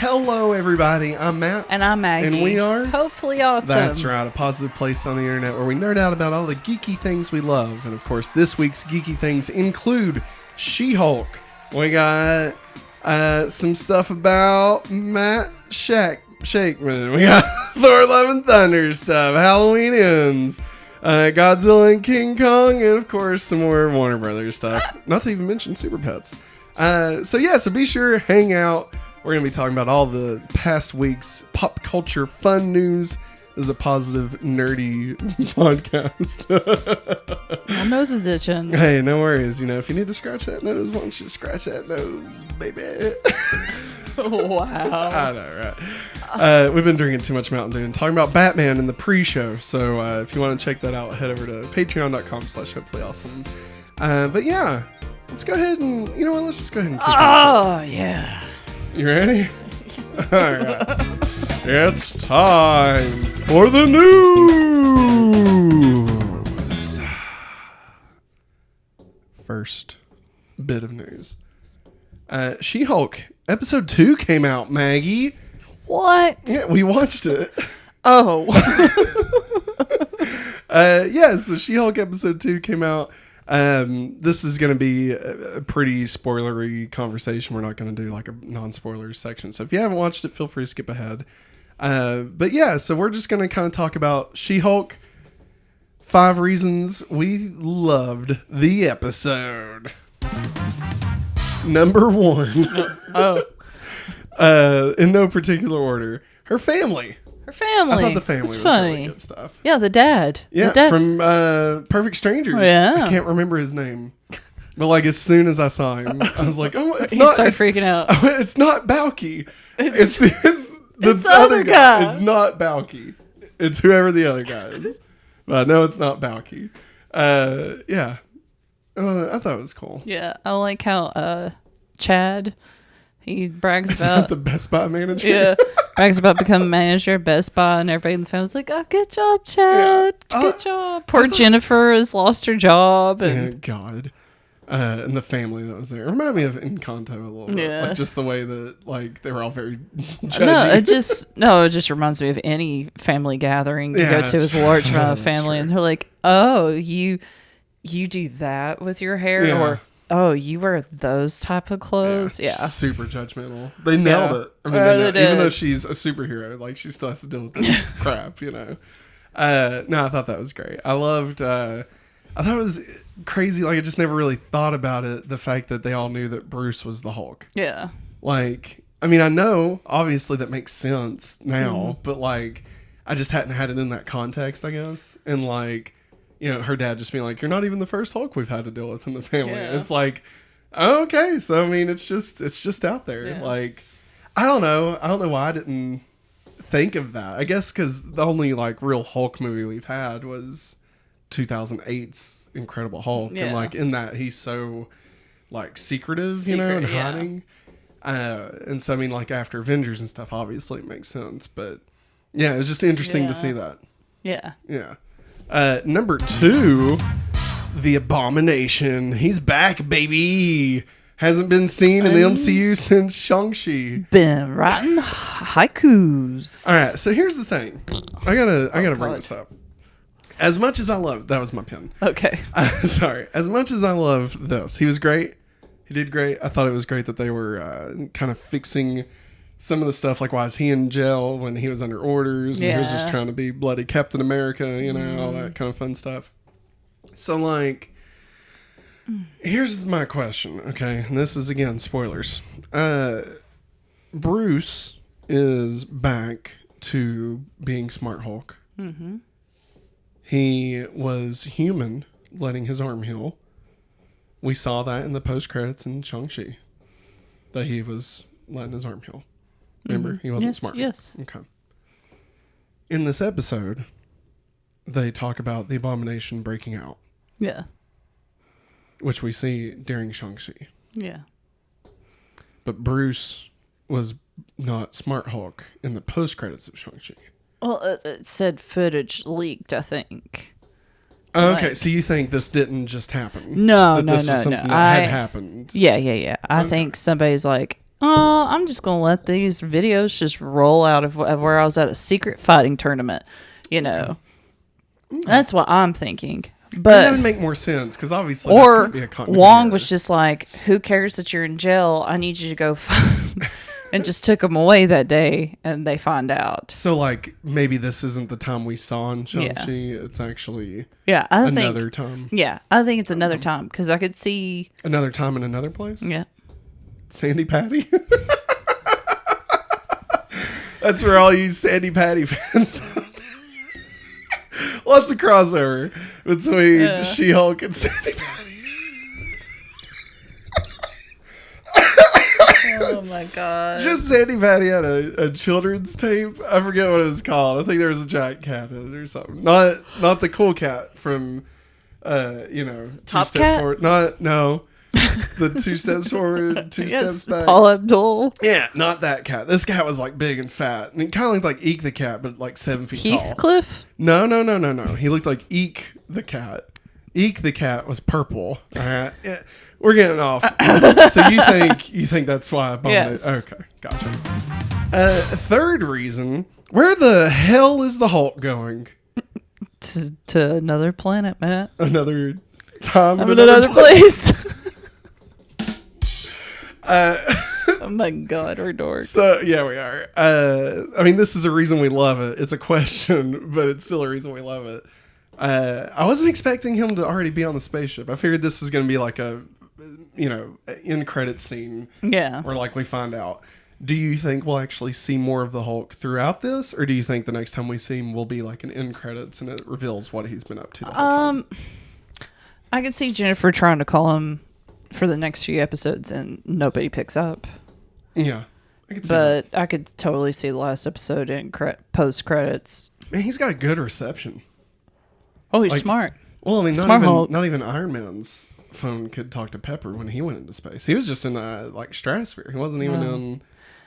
Hello, everybody. I'm Matt. And I'm Maggie. And we are... Hopefully Awesome. That's right. A positive place on the internet where we nerd out about all the geeky things we love. And, of course, this week's geeky things include She-Hulk. We got some stuff about Matt Shakman. We got Thor Love and Thunder stuff. Halloween Ends. Godzilla and Kong. And, of course, some more Warner Brothers stuff. Not to even mention Super Pets. So be sure, hang out. We're going to be talking about all the past week's pop culture fun news. This is a positive, nerdy podcast. My nose is itching. Hey, no worries. You know, if you need to scratch that nose, why don't you scratch that nose, baby? Wow. I know, right? We've been drinking too much Mountain Dew and talking about Batman in the pre-show. So if you want to check that out, head over to patreon.com/hopefullyawesome. But yeah, let's go ahead and, you know what, let's just go ahead and kick it. Oh, yeah. You ready? All right. It's time for the news. First bit of news. She-Hulk episode 2 came out, Maggie. What? Yeah, we watched it. Oh. Yes, the She-Hulk episode 2 came out. This is going to be a pretty spoilery conversation. We're not going to do like a non-spoilers section. So if you haven't watched it, feel free to skip ahead. But yeah, so we're just going to kind of talk about She-Hulk. 5 reasons we loved the episode. Number 1. In no particular order. Her family. Her family. I thought the family was funny. really good stuff. Yeah, the dad. Yeah, the dad. from Perfect Strangers. Yeah. I can't remember his name. But like as soon as I saw him, I was like, oh, it's He not. started freaking out. It's not Balky. It's the other guy. It's not Balky. It's whoever the other guy is. But no, it's not Balky. Yeah. I thought it was cool. Yeah, I like how Chad, he brags Is about that the Best Buy manager? Yeah, brags about becoming manager at Best Buy, and everybody in the family's like, "Oh, good job, Chad. Yeah. Good job." Poor Jennifer has lost her job, and God. And the family that was there. It reminded me of Encanto a little bit. Yeah. Like just the way that like they were all very judgy. it just reminds me of any family gathering you go to with a large amount of family, sure. and they're like, "Oh, you do that with your hair," Yeah. or "Oh, you wear those type of clothes." Yeah. Super judgmental. They nailed it. I mean, even though she's a superhero, like she still has to deal with this crap, you know. No, I thought that was great. I thought it was crazy. Like I just never really thought about it. The fact that they all knew that Bruce was the Hulk. Yeah. Like, I mean, I know obviously that makes sense now, but like, I just hadn't had it in that context, I guess. And like, you know, her dad just being like, "You're not even the first Hulk we've had to deal with in the family." Yeah. It's like, oh, okay. So I mean, it's just out there. Yeah. Like, I don't know why I didn't think of that. I guess because the only like real Hulk movie we've had was 2008's Incredible Hulk, Yeah. and like in that he's so like secretive, you know, and hiding. And so I mean, like after Avengers and stuff, obviously it makes sense. But yeah, it was just interesting to see that. Yeah. Yeah. Number 2, the Abomination. He's back, baby. Hasn't been seen in the MCU since Shang-Chi. Been writing haikus. All right, so here's the thing. I gotta bring this up. As much as I love, that was my pen. Okay. Sorry. As much as I love this, he was great. He did great. I thought it was great that they were kind of fixing some of the stuff, like why is he in jail when he was under orders and he was just trying to be bloody Captain America, you know, all that kind of fun stuff. So like, here's my question, okay? And this is again spoilers. Bruce is back to being Smart Hulk. Mm-hmm. He was human, letting his arm heal. We saw that in the post credits in Shang-Chi, that he was letting his arm heal. Remember, he wasn't smart. Yes. Okay. In this episode, they talk about the Abomination breaking out. Yeah. Which we see during Shang-Chi. Yeah. But Bruce was not Smart Hulk in the post-credits of Shang-Chi. Well, it said footage leaked, I think. Okay, Like, so you think this didn't just happen? No, that no, this was no, something no. that had happened? Yeah. I think somebody's like, I'm just gonna let these videos just roll out of where I was at a secret fighting tournament. You know, that's what I'm thinking. But that would make more sense because obviously that's or going to be a continuity Wong error. was just like, "Who cares that you're in jail? I need you to go," and just took him away that day, and they find out. So like maybe this isn't the time we saw in Shang-Chi. Yeah. It's actually I another think time. Yeah, I think it's another time because I could see Another time in another place. Yeah. Sandy Patty. That's where all you Sandy Patty fans. Lots of crossover between She-Hulk and Sandy Patty. Oh my god! Just Sandy Patty had a children's tape. I forget what it was called. I think there was a giant cat in it or something. Not the cool cat from, Top Two Steps Cat? Forward. The 2 steps forward, 2 steps back. Paul Abdul. Yeah, not that cat. This cat was like big and fat, and it kind of looked like Eek the cat, but like 7 feet tall. Heathcliff? No. He looked like Eek the cat. Eek the cat was purple. Yeah, we're getting off. So you think that's why I bought Yes. it? Okay, gotcha. Third reason: where the hell is the Hulk going? To another planet, Matt. Another time. I'm in another place. Oh my god, we're dorks. So yeah, we are. I mean, this is a reason we love it. It's a question, but it's still a reason we love it. I wasn't expecting him to already be on the spaceship. I figured this was going to be like a, end credit scene. Yeah. Where like we find out. Do you think we'll actually see more of the Hulk throughout this, or do you think the next time we see him will be like an end credits and it reveals what he's been up to the whole time? I could see Jennifer trying to call him for the next few episodes and nobody picks up. Yeah. I could see that. But I could totally see the last episode in post credits. Man, he's got good reception. Oh, he's Like, smart. Well, I mean, Smart Hulk. not even Iron Man's phone could talk to Pepper when he went into space. He was just in the stratosphere. He wasn't even in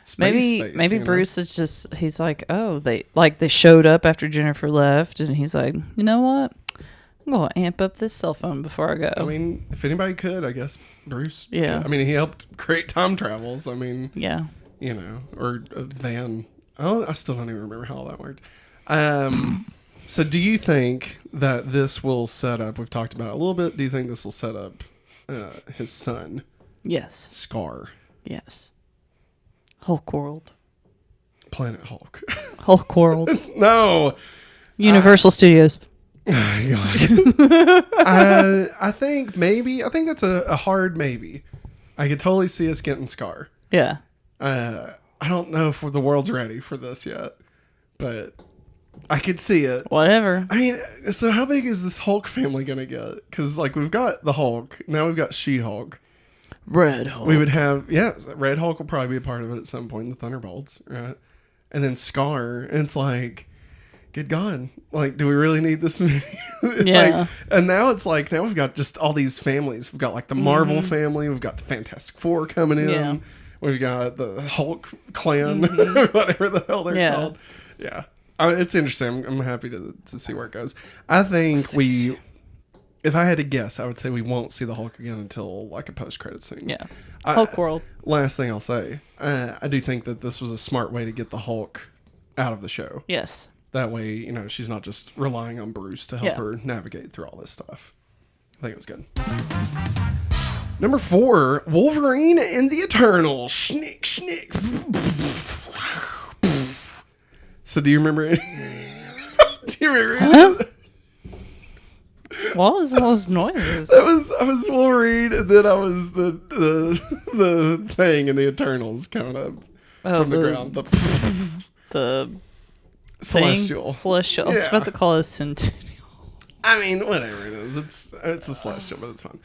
space. Maybe Bruce is just, he's like, oh, they showed up after Jennifer left, and he's like, you know what? I'm going to amp up this cell phone before I go. I mean, if anybody could, I guess Bruce. Yeah. could. I mean, he helped create time travels. I mean, yeah. Or a van. I still don't even remember how all that worked. So do you think that this will set up, we've talked about it a little bit, do you think this will set up his son, Yes. Scar, Yes. Hulk World. Planet Hulk? Hulk World. No. Universal Studios. I think that's a hard maybe. I could totally see us getting Scar. Yeah. I don't know if the world's ready for this yet, but I could see it. Whatever. I mean, so how big is this Hulk family gonna get? Because we've got the Hulk, now we've got She-Hulk. Red Hulk. We would have Red Hulk will probably be a part of it at some point in the Thunderbolts, right? And then Scar, and it's like, good God, like, do we really need this movie? Yeah. And now it's like, now we've got just all these families. We've got like the Marvel family. We've got the Fantastic Four coming in. Yeah. We've got the Hulk clan, whatever the hell they're called. Yeah. It's interesting. I'm happy to see where it goes. I think if I had to guess, I would say we won't see the Hulk again until like a post-credit scene. Yeah. Hulk World. Last thing I'll say, I do think that this was a smart way to get the Hulk out of the show. Yes. That way, she's not just relying on Bruce to help her navigate through all this stuff. I think it was good. Number 4, Wolverine and the Eternals. Schnick, schnick. So do you remember it? Do you remember it? What was those noises? I was Wolverine, and then I was the thing in the Eternals coming up from the ground. The Celestial. Celestial. I was about to call it Centennial. I mean, whatever it is. It's a Celestial, but it's fun.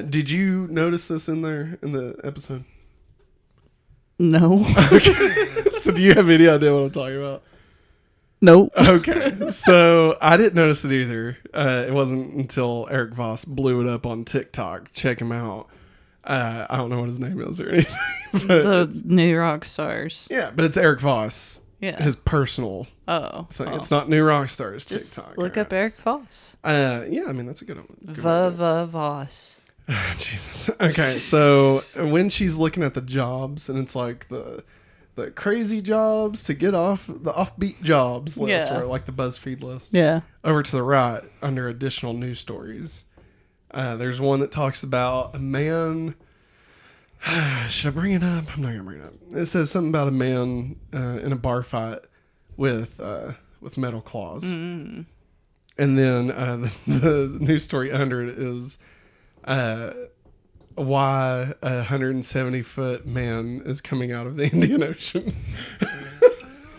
Did you notice this in the episode? No. Okay. So do you have any idea what I'm talking about? Nope. Okay. So I didn't notice it either. It wasn't until Eric Voss blew it up on TikTok. Check him out. I don't know what his name is or anything. But The New Rock Stars. yeah, but it's Eric Voss. Yeah. His personal thing. Oh. It's not New Rockstars Just TikTok. look up Eric Voss. Yeah, I mean, that's a good one. Voss. Jesus. Okay, so when she's looking at the jobs, and it's like the crazy jobs to get off the offbeat jobs list, Yeah. or like the BuzzFeed list. Yeah. Over to the right, under additional news stories, there's one that talks about a man. Should I bring it up? I'm not gonna bring it up. It says something about a man in a bar fight with metal claws. And then the news story under it is why a 170-foot man is coming out of the Indian Ocean.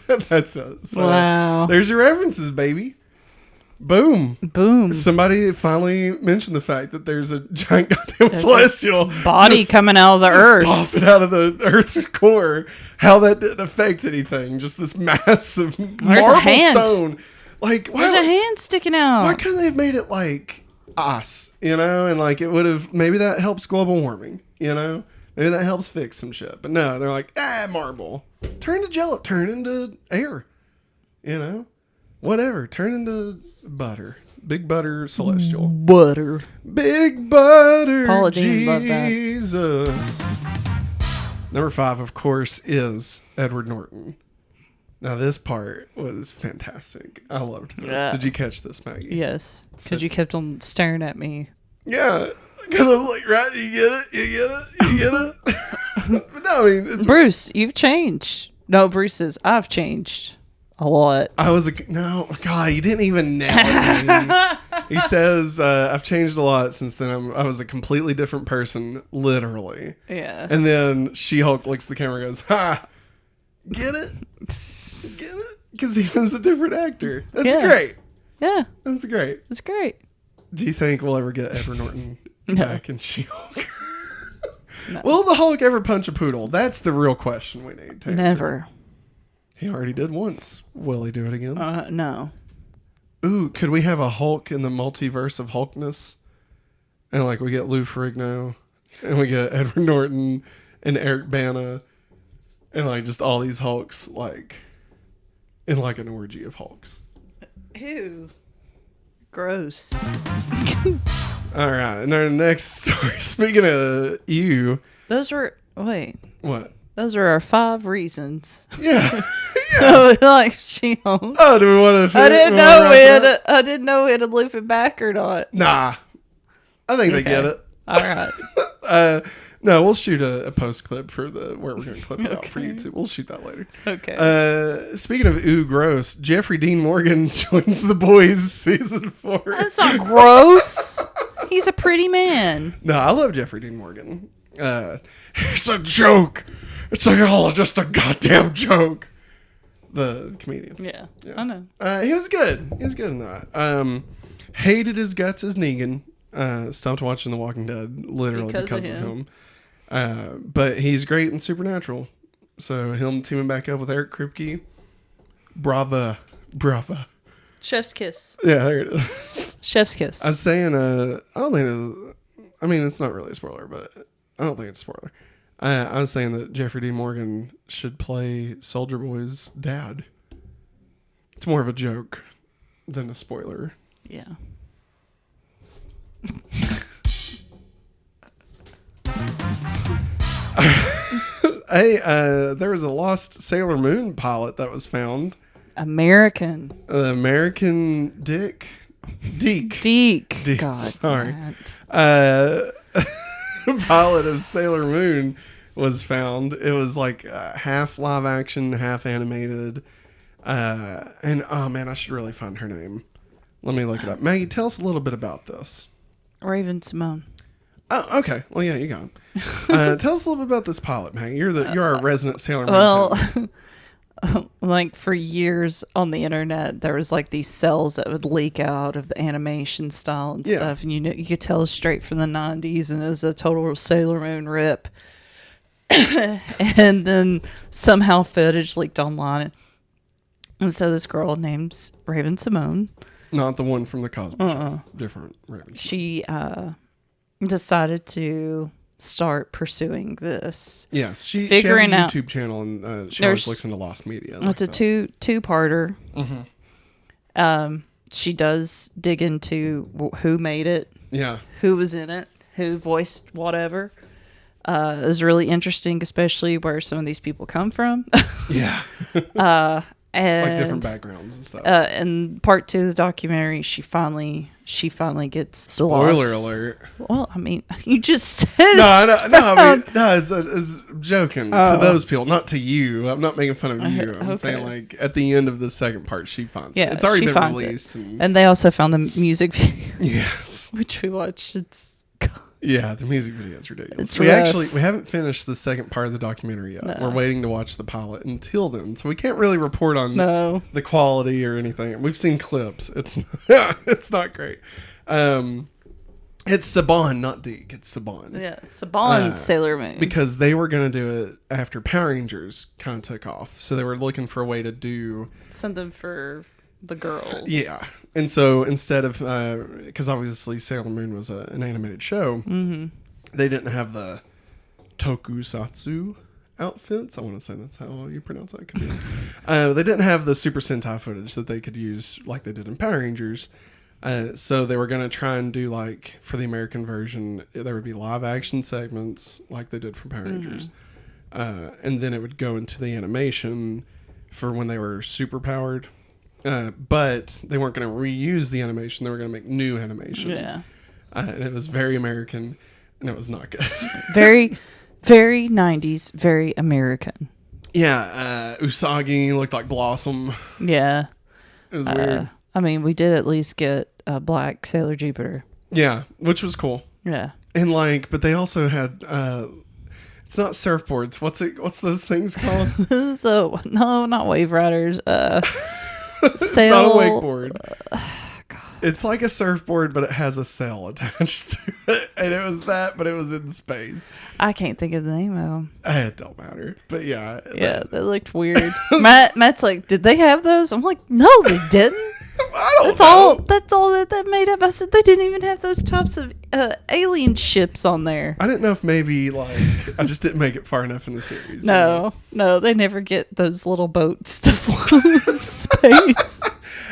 That's it. So Wow. there's your references, baby. Boom. Boom. Somebody finally mentioned the fact that there's a giant goddamn celestial Body coming out of the earth. popping out of the Earth's core. How that didn't affect anything. Just this massive marble a hand. stone. Like, There's a hand sticking out. why couldn't they have made it like ice, you know? And like it would have, maybe that helps global warming, you know? Maybe that helps fix some shit. But no, they're like, marble. Turn to jello, turn into air, you know? Whatever, turn into butter. Big butter celestial. Butter. Big butter Paula Dean loved that. Jesus. Number 5, of course, is Edward Norton. Now, this part was fantastic. I loved this. Yeah. Did you catch this, Maggie? Yes. Because you kept on staring at me. Yeah. Because I was like, right, you get it? You get it? You get it? But no, I mean... Bruce, you've changed. No, Bruce says, I've changed a lot. No, God, you didn't even nail it. He says, I've changed a lot since then. I was a completely different person, literally. Yeah. And then She-Hulk looks at the camera and goes, ha! Get it? Get it? Because he was a different actor. That's great. Yeah. That's great. It's great. Do you think we'll ever get Edward Norton back in She-Hulk? No. Will the Hulk ever punch a poodle? That's the real question we need to answer. Never. He already did once. Will he do it again? No. Ooh, could we have a Hulk in the multiverse of Hulkness? And like we get Lou Ferrigno, and we get Edward Norton and Eric Bana, and like just all these Hulks, like in like an orgy of Hulks. Ew. Gross. All right, and our next story. Speaking of you, Those were what? Those are our 5 reasons. Yeah, Like She-Hulk. Oh, do we want to? I didn't know we had to loop it back or not. Nah, I think they get it. All right. No, we'll shoot a post clip for where we're going to clip it out for YouTube. We'll shoot that later. Okay. Speaking of gross, Jeffrey Dean Morgan joins The Boys season 4. That's not gross. He's a pretty man. No, I love Jeffrey Dean Morgan. It's a joke. It's like all just a goddamn joke. The comedian. Yeah. I know. He was good. He was good in that. Hated his guts as Negan. Stopped watching The Walking Dead literally because of him. But he's great in Supernatural. So him teaming back up with Eric Kripke. Brava. Chef's kiss. Yeah, there it is. Chef's kiss. I was saying, I don't think it's not really a spoiler, but I don't think it's a spoiler. I was saying that Jeffrey Dean Morgan should play Soldier Boy's dad. It's more of a joke than a spoiler. Yeah. Hey, there was a lost Sailor Moon pilot that was found. American. American Deke. God. Sorry. Pilot of Sailor Moon was found. It was like half live action, half animated. And oh man, I should really find her name. Let me look it up. Maggie, tell us a little bit about this. Raven Simone. Oh, okay. Well, yeah, you got him. Tell us a little bit about this pilot, Maggie. You're our resident Sailor Moon. Well, like for years on the internet, there was like these cells that would leak out of the animation style and stuff, and you could tell straight from the 90s, and it was a total Sailor Moon rip. And then somehow footage leaked online, and so this girl named Raven Simone, not the one from the Cosby Show, different Raven. She decided to start pursuing this. Yes, she figuring has a out YouTube channel, and she always looks into lost media. It's a two-parter. Mm-hmm. She does dig into who made it, yeah, who was in it, who voiced whatever. It was really interesting, especially where some of these people come from. Yeah. And like different backgrounds and stuff. and part 2 of the documentary, she finally gets Spoiler the loss. alert. Well, I mean, you just said it's joking to those people, not to you. I'm not making fun of you. I'm saying, like, at the end of the second part, she finds it. It's already been released. And they also found the music video. Yes. Which we watched. Yeah, the music video is ridiculous. We haven't finished the second part of the documentary yet. No. We're waiting to watch the pilot until then, so we can't really report on the quality or anything. We've seen clips. It's it's not great. It's Saban, not Deke. It's Saban. Yeah, Saban's Sailor Moon. Because they were going to do it after Power Rangers kind of took off, so they were looking for a way to do something for the girls. Yeah. And so instead of, because obviously Sailor Moon was an animated show, they didn't have the tokusatsu outfits. I want to say that's how you pronounce that. Could be. They didn't have the Super Sentai footage that they could use like they did in Power Rangers. So they were going to try and do, like, for the American version, there would be live action segments like they did for Power Rangers. And then it would go into the animation for when they were super powered. But they weren't going to reuse the animation. They were going to make new animation. Yeah. And it was very American, and it was not good. Very, very 90s, very American. Yeah. Usagi looked like Blossom. Yeah. It was weird. I mean, we did at least get a black Sailor Jupiter. Yeah, which was cool. Yeah. And, like, but they also had... it's not surfboards. What's those things called? So, no, not wave riders. It's not a wakeboard. It's like a surfboard, but it has a sail attached to it. And it was that, but it was in space. I can't think of the name of them. It don't matter. But yeah. Yeah, they looked weird. Matt's like, did they have those? I'm like, no, they didn't. That's all that made up. I said they didn't even have those types of alien ships on there. I didn't know if maybe, like, I just didn't make it far enough in the series. No, they never get those little boats to float in space.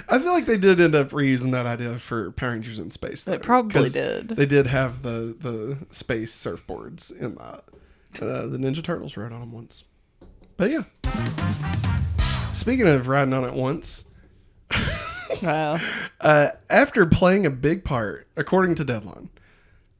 I feel like they did end up reusing that idea for Power Rangers in space. They probably did. They did have the space surfboards in that. The Ninja Turtles rode on them once. But yeah. Speaking of riding on it once... Wow. After playing a big part, according to Deadline,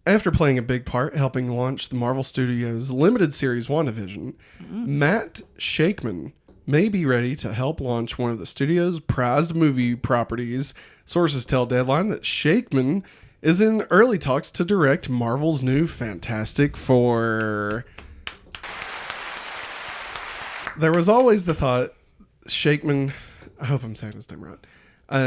helping launch the Marvel Studios limited series WandaVision, Matt Shakman may be ready to help launch one of the studio's prized movie properties. Sources tell Deadline that Shakman is in early talks to direct Marvel's new Fantastic Four. There was always the thought Shakman, I hope I'm saying his name right,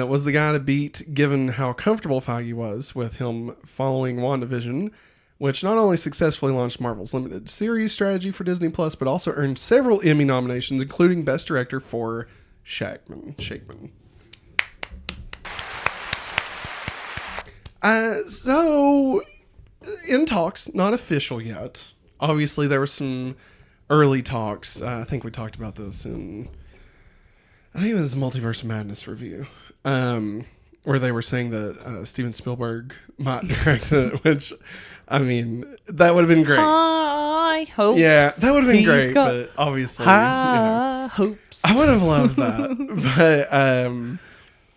was the guy to beat, given how comfortable Feige was with him following WandaVision, which not only successfully launched Marvel's limited series strategy for Disney Plus, but also earned several Emmy nominations, including Best Director for Shakman. So, in talks, not official yet. Obviously, there were some early talks. I think we talked about this in... I think it was Multiverse of Madness review, where they were saying that Steven Spielberg might direct it, which, I mean, that would have been great. High hopes. Yeah, that would have been great, but obviously, hopes. I would have loved that.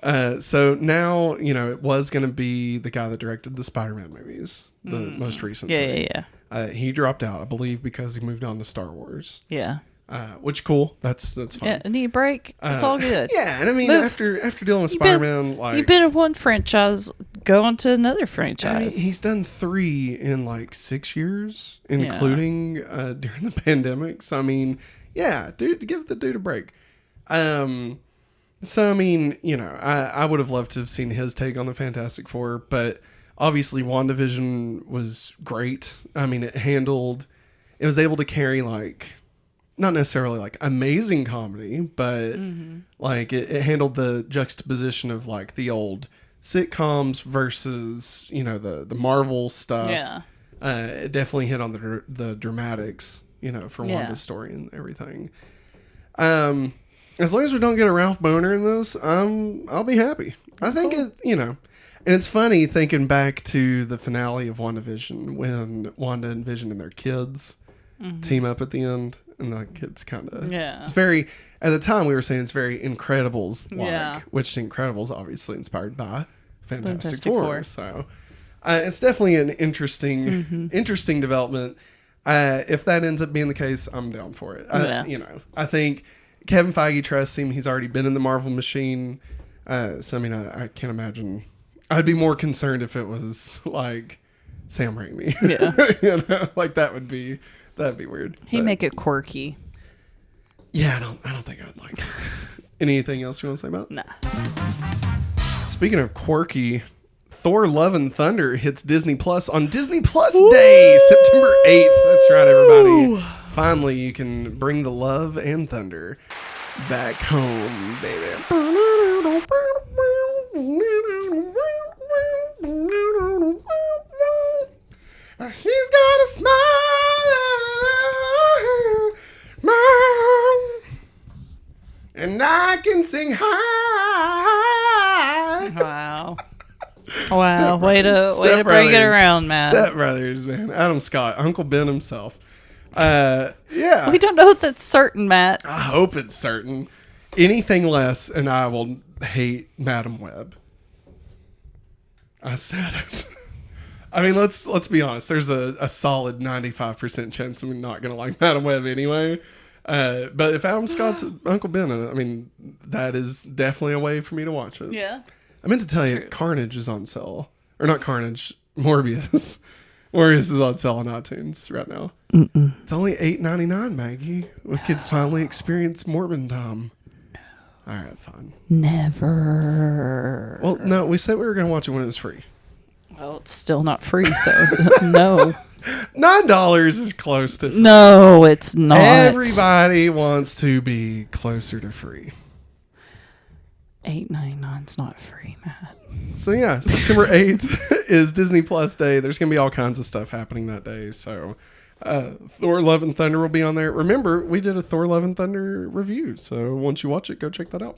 But, so now, it was going to be the guy that directed the Spider-Man movies, the most recent. Yeah. He dropped out, I believe, because he moved on to Star Wars. Yeah. Which cool. That's fine. Yeah, need a break. It's all good. Yeah, and I mean, after dealing with Spider-Man, you've been in one franchise, go on to another franchise. I mean, he's done 3 in like 6 years, including during the pandemic. So I mean, yeah, dude, give the dude a break. So I mean, I would have loved to have seen his take on the Fantastic Four, but obviously WandaVision was great. I mean, it was able to carry, like, not necessarily like amazing comedy, but like it handled the juxtaposition of like the old sitcoms versus, the Marvel stuff. Yeah. It definitely hit on the dramatics, for Wanda's story and everything. As long as we don't get a Ralph Boner in this, I'll be happy. I think it, And it's funny thinking back to the finale of WandaVision when Wanda and Vision and their kids team up at the end, and the kids kind of it's very, at the time we were saying it's very Incredibles like, which Incredibles obviously inspired by Fantastic Four. So it's definitely an interesting development. If that ends up being the case, I'm down for it. I think Kevin Feige trusts him. He's already been in the Marvel machine. So I mean, I can't imagine. I'd be more concerned if it was like Sam Raimi. Yeah, like that'd be weird. He'd make it quirky. Yeah, I don't think I'd like it. Anything else you want to say about it? Nah. Speaking of quirky, Thor: Love and Thunder hits Disney Plus on Disney Plus Day, September 8th. That's right, everybody. Finally, you can bring the love and thunder back home, baby. She's got a smile, and I can sing high. Wow. Way to bring it around, Matt. Step Brothers, man. Adam Scott, Uncle Ben himself. Yeah. We don't know if that's certain, Matt. I hope it's certain. Anything less, and I will hate Madam Web. I said it. I mean, let's be honest. There's a solid 95% chance I'm not gonna like Madam Web anyway. But if Adam Scott's Uncle Ben, I mean, that is definitely a way for me to watch it. Yeah. I meant to tell you, Carnage is on sale, or not Carnage, Morbius. Morbius is on sale on iTunes right now. It's only $8.99, Maggie. We could finally experience Morbin Tom. No. All right, fine. Never. Well, no, we said we were going to watch it when it was free. Well, it's still not free, so no. $9 is close to free. No, it's not. Everybody wants to be closer to free. $8.99's not free, Matt. So yeah, September 8th is Disney Plus Day. There's going to be all kinds of stuff happening that day. So Thor: Love and Thunder will be on there. Remember, we did a Thor: Love and Thunder review. So once you watch it, go check that out.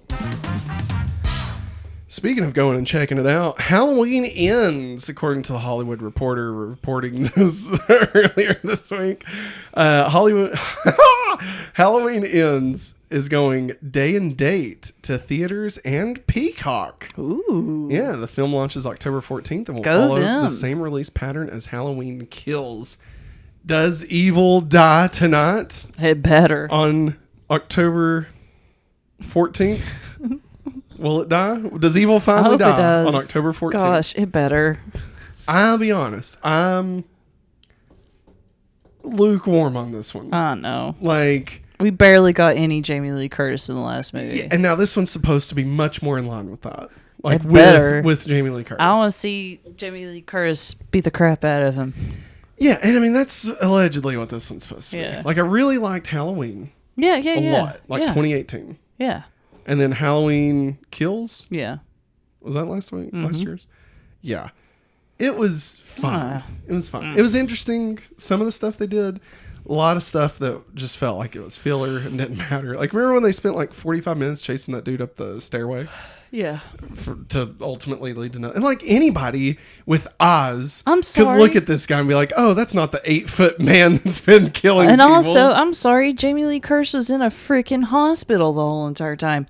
Speaking of going and checking it out, Halloween ends, according to the Hollywood Reporter reporting this earlier this week. Halloween Ends is going day and date to theaters and Peacock. Ooh. Yeah, the film launches October 14th and will follow the same release pattern as Halloween Kills. Does evil die tonight? It better. On October 14th? Will it die? Does evil finally die on October 14th? Gosh, it better. I'll be honest. I'm lukewarm on this one. I know. Like, we barely got any Jamie Lee Curtis in the last movie. And now this one's supposed to be much more in line with that. Like, with Jamie Lee Curtis. I want to see Jamie Lee Curtis beat the crap out of him. Yeah, and I mean, that's allegedly what this one's supposed to be. Like, I really liked Halloween. A lot. Like 2018. Yeah. And then Halloween Kills? Yeah. Was that last week? Last year's? Yeah. It was fun. It was fun. It was interesting. Some of the stuff they did, a lot of stuff that just felt like it was filler and didn't matter. Like, remember when they spent like 45 minutes chasing that dude up the stairway? Yeah. To ultimately lead to nothing. And like anybody with eyes could look at this guy and be like, oh, that's not the 8-foot man that's been killing people. And also, I'm sorry, Jamie Lee Curtis was in a freaking hospital the whole entire time.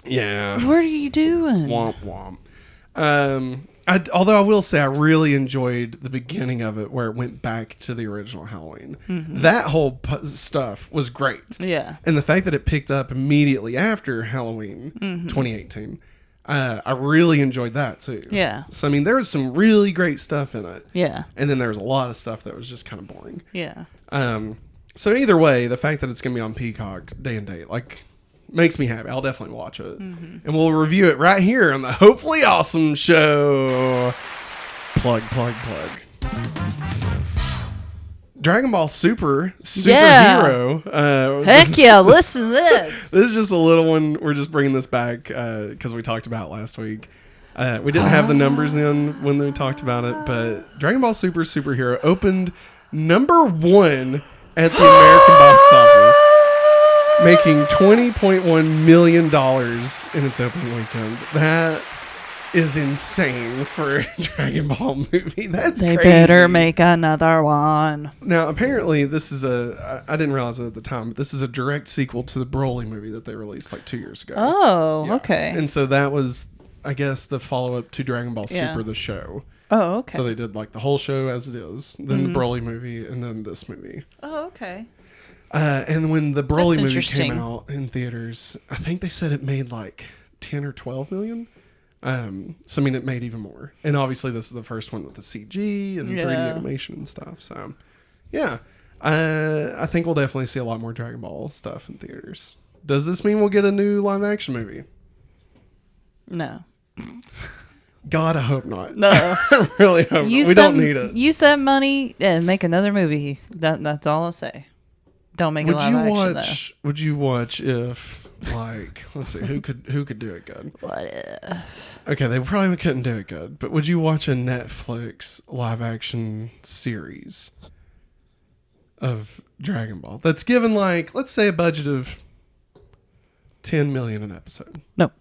Yeah. What are you doing? Womp womp. Although I will say I really enjoyed the beginning of it where it went back to the original Halloween. That whole stuff was great. Yeah. And the fact that it picked up immediately after Halloween 2018, I really enjoyed that too. Yeah. So, I mean, there was some really great stuff in it. Yeah. And then there was a lot of stuff that was just kind of boring. Yeah. So either way, the fact that it's going to be on Peacock day and date, like, makes me happy. I'll definitely watch it. And we'll review it right here on the Hopefully Awesome Show. Plug. Dragonball Superhero. Heck yeah, listen to this. This is just a little one. We're just bringing this back because we talked about it last week. We didn't have the numbers in when we talked about it, but Dragon Ball Superhero opened number 1 at the American box office, making $20.1 million in its opening weekend. That is insane for a Dragon Ball movie. That's They crazy. better make another one. Now, apparently, this is I didn't realize it at the time, but this is a direct sequel to the Broly movie that they released like 2 years ago. Oh, Yeah. okay. And so that was, I guess, the follow-up to Dragon Ball Yeah. Super, the show. Oh, okay. So they did like the whole show as it is, then the Broly movie, and then this movie. Oh, okay. And when the Broly That's movie interesting. came out in theaters, I think they said it made like 10 or 12 million. So I mean, it made even more. And obviously, this is the first one with the CG and 3D animation and stuff. So, yeah, I think we'll definitely see a lot more Dragon Ball stuff in theaters. Does this mean we'll get a new live action movie? No. God, I hope not. No. I really hope not. We don't need it. Use that money and make another movie. That's all I'll say. Don't make a live action, though. Would you watch if, like, let's see, who could do it good? What if? Okay, they probably couldn't do it good, but would you watch a Netflix live action series of Dragon Ball that's given, like, let's say a budget of $10 million an episode? No.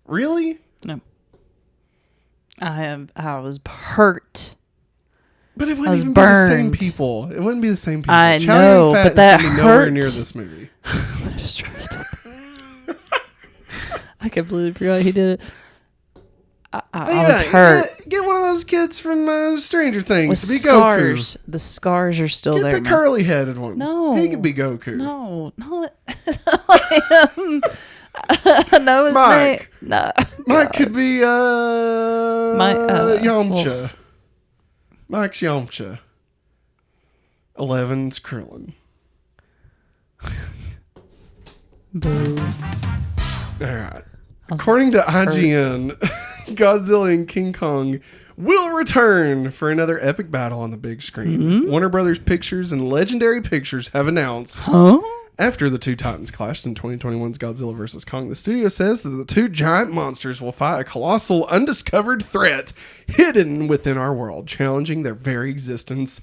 Really? No. I was hurt. But it I wouldn't was even be the same burned. people. It wouldn't be the same people. I Chow know, Yun-Fat but is that gonna be nowhere hurt. near this movie. I completely forgot he did it. I Think was about it. hurt. Get one of those kids from Stranger Things With to be scars. Goku. The scars are still Get there. the man. curly-headed one. No. He could be Goku. No, no, no, his Mike. name. No, Mike could be Yamcha. Wolf. Mike's Yamcha. 11's Krillin. Boo. All right. was According to IGN, Godzilla and King Kong will return for another epic battle on the big screen. Warner Brothers Pictures and Legendary Pictures have announced Huh? after the two titans clashed in 2021's Godzilla vs. Kong, the studio says that the two giant monsters will fight a colossal, undiscovered threat hidden within our world, challenging their very existence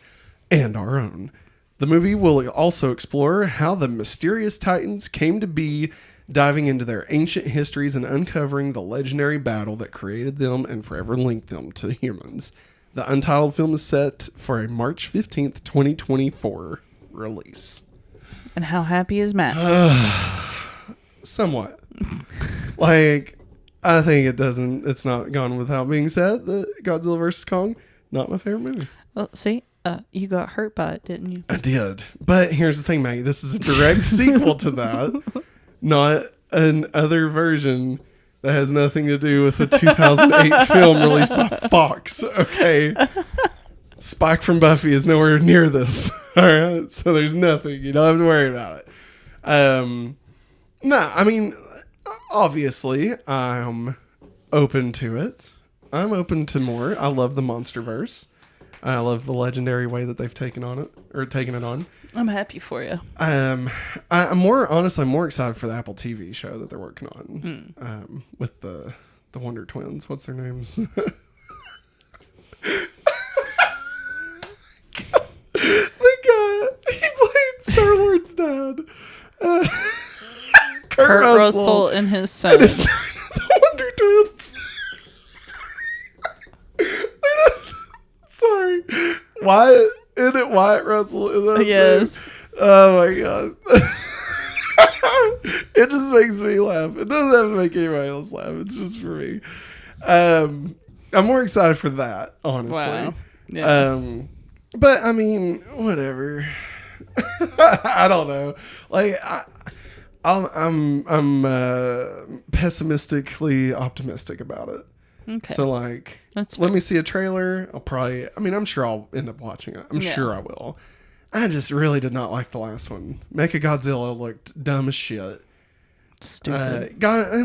and our own. The movie will also explore how the mysterious titans came to be, diving into their ancient histories and uncovering the legendary battle that created them and forever linked them to humans. The Untitled film is set for a March 15th, 2024 release. And how happy is Matt? Somewhat. Like, I think it's not gone without being said that Godzilla vs. Kong, not my favorite movie. Well, see, you got hurt by it, didn't you? I did. But here's the thing, Maggie. This is a direct sequel to that, not an other version that has nothing to do with the 2008 film released by Fox. Okay. Spike from Buffy is nowhere near this. All right. So there's nothing. You don't have to worry about it. No, I mean, obviously, I'm open to it. I'm open to more. I love the Monsterverse. I love the legendary way that they've taken it on. I'm happy for you. I'm more excited for the Apple TV show that they're working on with the Wonder Twins. What's their names? The guy, he played Star-Lord's dad. Kurt Russell and his son. The Wonder Twins. Sorry. Wyatt, isn't it Wyatt Russell? In that Yes. movie? Oh my god. It just makes me laugh. It doesn't have to make anybody else laugh. It's just for me. I'm more excited for that, honestly. Wow. Yeah. But I mean, whatever. I don't know. Like I'm pessimistically optimistic about it. Okay. So like, That's let me see a trailer. I'm sure I'll end up watching it. I'm sure I will. I just really did not like the last one. Mechagodzilla looked dumb as shit. stupid. God. I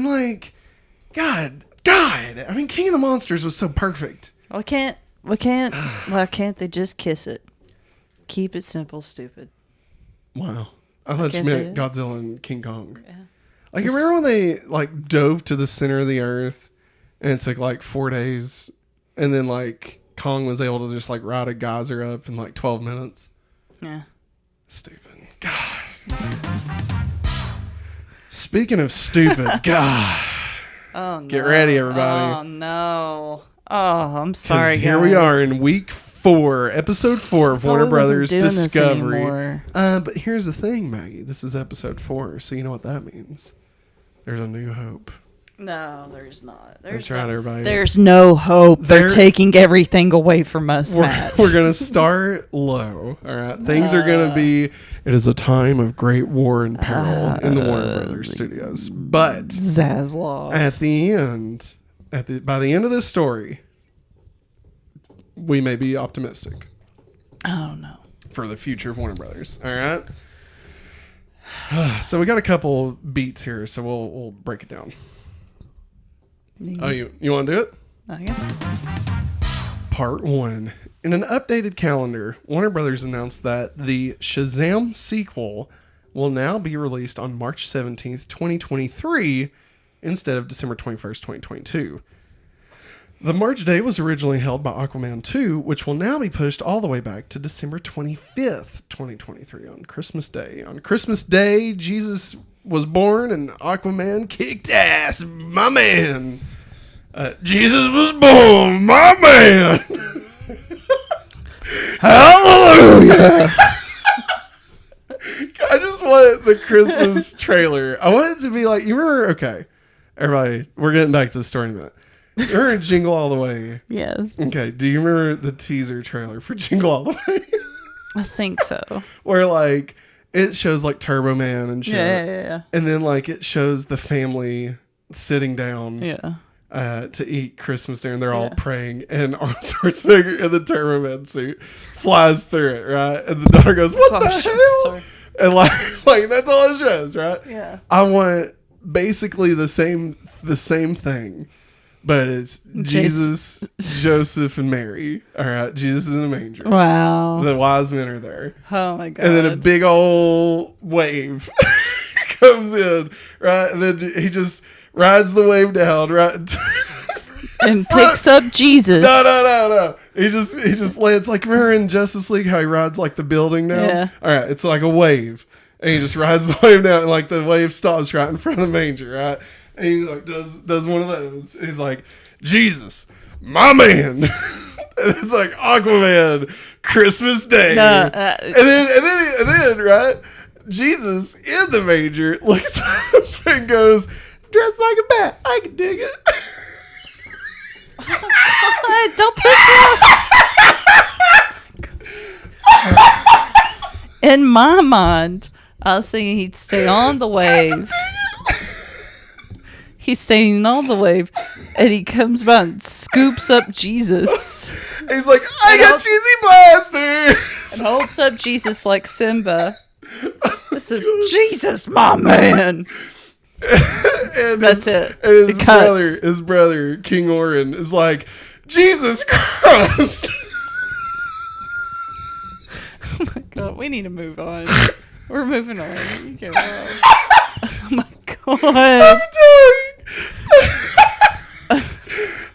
mean, King of the Monsters was so perfect. Why can't they just kiss it? Keep it simple, stupid. Wow. I thought you can't meant they- Godzilla and King Kong. Yeah. Like, Just- remember when they like dove to the center of the earth and it took like 4 days, and then like Kong was able to just like ride a geyser up in like 12 minutes? Yeah. Stupid. God. Speaking of stupid, God. Oh, no. Get ready, everybody. Oh, no. Oh, I'm sorry, guys. Here we are in week 4, episode 4 of Warner Brothers Discovery. But here's the thing, Maggie. This is episode 4, so you know what that means. There's a new hope. No, there's not. That's right, everybody. There's no hope. They're taking everything away from us, Matt. We're going to start low, all right? Things are going to be... It is a time of great war and peril in the Warner Brothers studios. But... Zaslav. At the end... by the end of this story, we may be optimistic. Oh, no. For the future of Warner Brothers, all right? So we got a couple beats here, so we'll break it down. Oh, you want to do it? Okay. Part 1. In an updated calendar, Warner Brothers announced that the Shazam sequel will now be released on March 17th, 2023, instead of December 21st, 2022. The March date was originally held by Aquaman 2, which will now be pushed all the way back to December 25th, 2023, on Christmas Day. On Christmas Day, Jesus was born and Aquaman kicked ass, my man. Jesus was born, my man. Hallelujah. I just want the Christmas trailer. I want it to be like, you remember, okay, everybody, we're getting back to the story in a minute. You remember Jingle All the Way? Yes. Okay, do you remember the teaser trailer for Jingle All the Way? I think so. Where, like, it shows, like, Turbo Man and shit. Yeah. And then, like, it shows the family sitting down to eat Christmas dinner, and they're all praying, and Arnold Schwarzenegger in the Turbo Man suit flies through it, right? And the daughter goes, what the hell? Sorry. And, like, that's all it shows, right? Yeah. I want basically the same thing. But it's Jesus, Joseph, and Mary. All right, Jesus is in a manger. Wow. The wise men are there. Oh, my God. And then a big old wave comes in, right? And then he just rides the wave down, right? And picks up Jesus. No. He just lands, like, remember in Justice League how he rides, like, the building down? Yeah. All right, it's like a wave. And he just rides the wave down, and, like, the wave stops right in front of the manger, right? And he like does one of those. And he's like, Jesus, my man. And it's like Aquaman, Christmas Day. And then right, Jesus in the manger looks up and goes, dressed like a bat. I can dig it. Don't push me. In my mind, I was thinking he'd stay on the wave. He's staying on the wave, and he comes by and scoops up Jesus. He's like, I got cheesy blasters! And holds up Jesus like Simba. This is Jesus, my man! And that's it. And his brother, King Orin, is like, Jesus Christ! Oh my God, we need to move on. We're moving on. You can't move. Oh my God. I'm dying.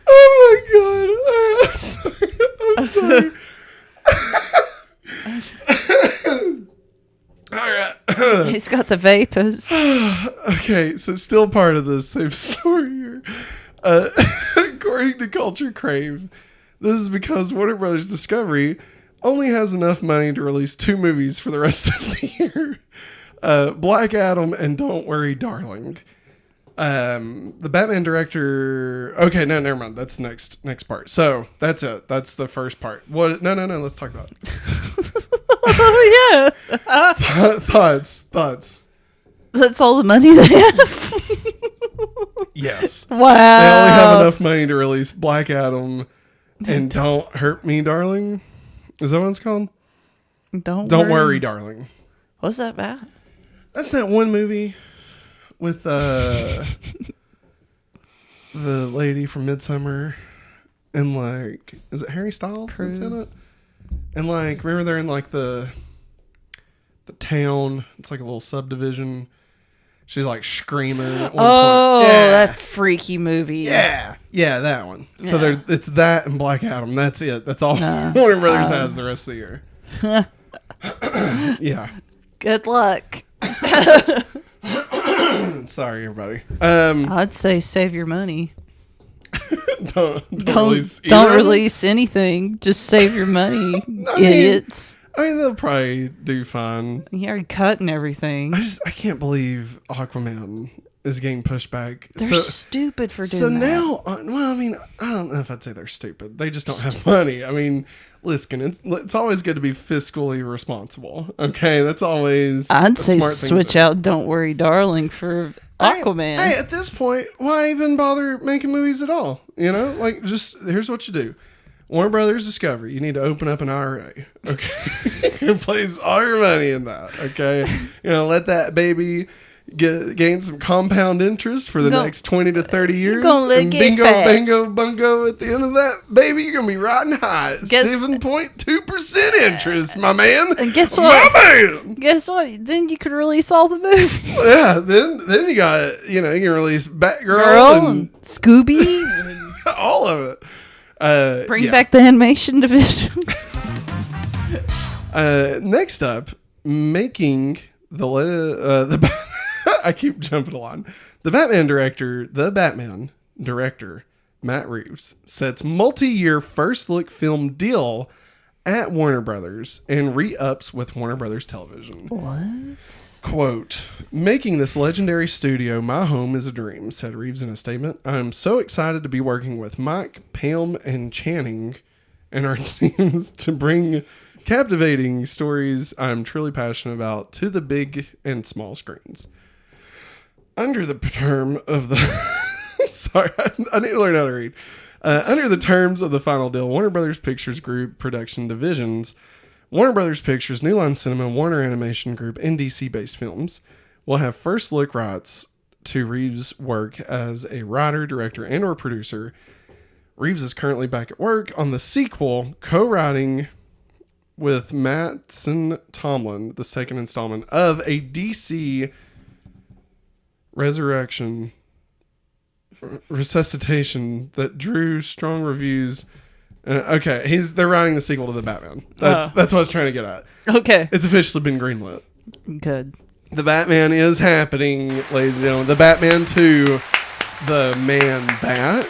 Oh my God. I'm sorry. All right. He's got the vapors. Okay, so still part of the same story here. According to Culture Crave, this is because Warner Brothers Discovery only has enough money to release 2 movies for the rest of the year. Black Adam and Don't Worry, Darling. The Batman director... Okay, no, never mind. That's the next part. So, that's it. That's the first part. What? No. Let's talk about it. Oh, yeah. Thoughts. That's all the money they have? Yes. Wow. They only have enough money to release Black Adam and Don't Hurt Me, Darling. Is that what it's called? Don't worry, Darling. What's that about? That's that one movie with the lady from Midsummer and like, is it Harry Styles that's in it? And like, remember they're in like the town. It's like a little subdivision. She's like screaming at one point. Yeah. That freaky movie. Yeah, that one. Yeah. So it's that and Black Adam. That's it. That's all Warner Brothers has the rest of the year. Yeah. Good luck. Sorry, everybody. I'd say save your money. don't Don't release anything. Just save your money, idiots. I mean, they'll probably do fine. You already cutting everything. I can't believe Aquaman is getting pushed back. They're stupid for doing that. So now, well, I mean, I don't know if I'd say they're stupid. They just don't have money. I mean, listen, it's always good to be fiscally responsible. Okay, that's always. I'd say switch out "Don't Worry, Darling" for Aquaman. Hey, at this point, why even bother making movies at all? You know, like, just here's what you do. Warner Brothers Discovery, you need to open up an IRA. Okay, place all your money in that. Okay, let that baby gain some compound interest for the next 20 to 30 years. And bingo, bango, bungo, at the end of that, baby, you're going to be riding high at 7.2% interest, my man. And guess what? My man! Guess what? Then you could release all the movies. Yeah, then you got, you can release Batgirl and Scooby. all of it. Bring back the animation division. Next up, making the I keep jumping along. The Batman director, Matt Reeves, sets multi-year first look film deal at Warner Brothers and re-ups with Warner Brothers Television. What? Quote, making this legendary studio my home is a dream, said Reeves in a statement. I'm so excited to be working with Mike, Pam, and Channing and our teams to bring captivating stories I'm truly passionate about to the big and small screens. Under the term of the... Sorry, I need to learn how to read. Under the terms of the final deal, Warner Brothers Pictures Group production divisions, Warner Brothers Pictures, New Line Cinema, Warner Animation Group, and DC-based films will have first look rights to Reeves' work as a writer, director, and or producer. Reeves is currently back at work on the sequel, co-writing with Mattson Tomlin, the second installment of a DC resuscitation that drew strong reviews. Okay, they're writing the sequel to the Batman. That's what I was trying to get at. Okay. It's officially been greenlit. Good. The Batman is happening, ladies and gentlemen. The Batman 2, the Man Bat.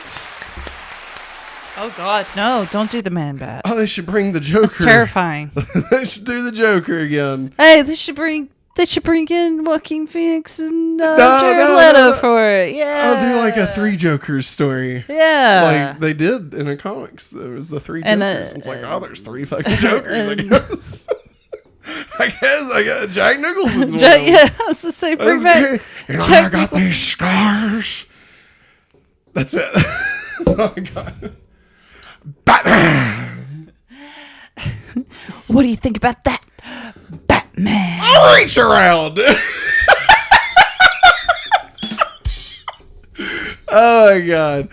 Oh, God. No, don't do the Man Bat. Oh, they should bring the Joker. That's terrifying. They should do the Joker again. Hey, they should bring in Joaquin Phoenix and Jared Leto for it. Yeah. I'll do like a 3 Jokers story. Yeah. Like they did in the comics. There was the 3 Jokers. It's like, there's 3 fucking Jokers, I guess. I got Jack Nicholson's one. Yeah, I was to say, bring back. I got these scars. That's it. Oh my God. Batman. What do you think about that? Batman. I'll reach around. Oh my God.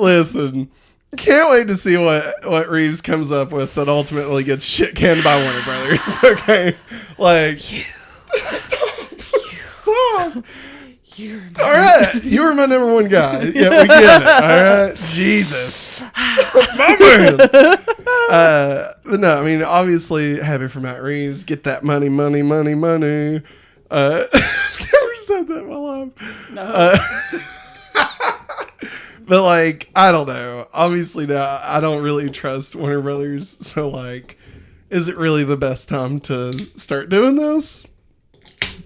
Listen. Can't wait to see what Reeves comes up with that ultimately gets shit canned by Warner Brothers. Okay. Like Stop. All right. You were my number one guy. Yeah, we get it. All right. Jesus. My man. But no, I mean, obviously happy for Matt Reeves. Get that money. I've never said that in my life. No. But like, I don't know. Obviously now I don't really trust Warner Brothers. So like, is it really the best time to start doing this?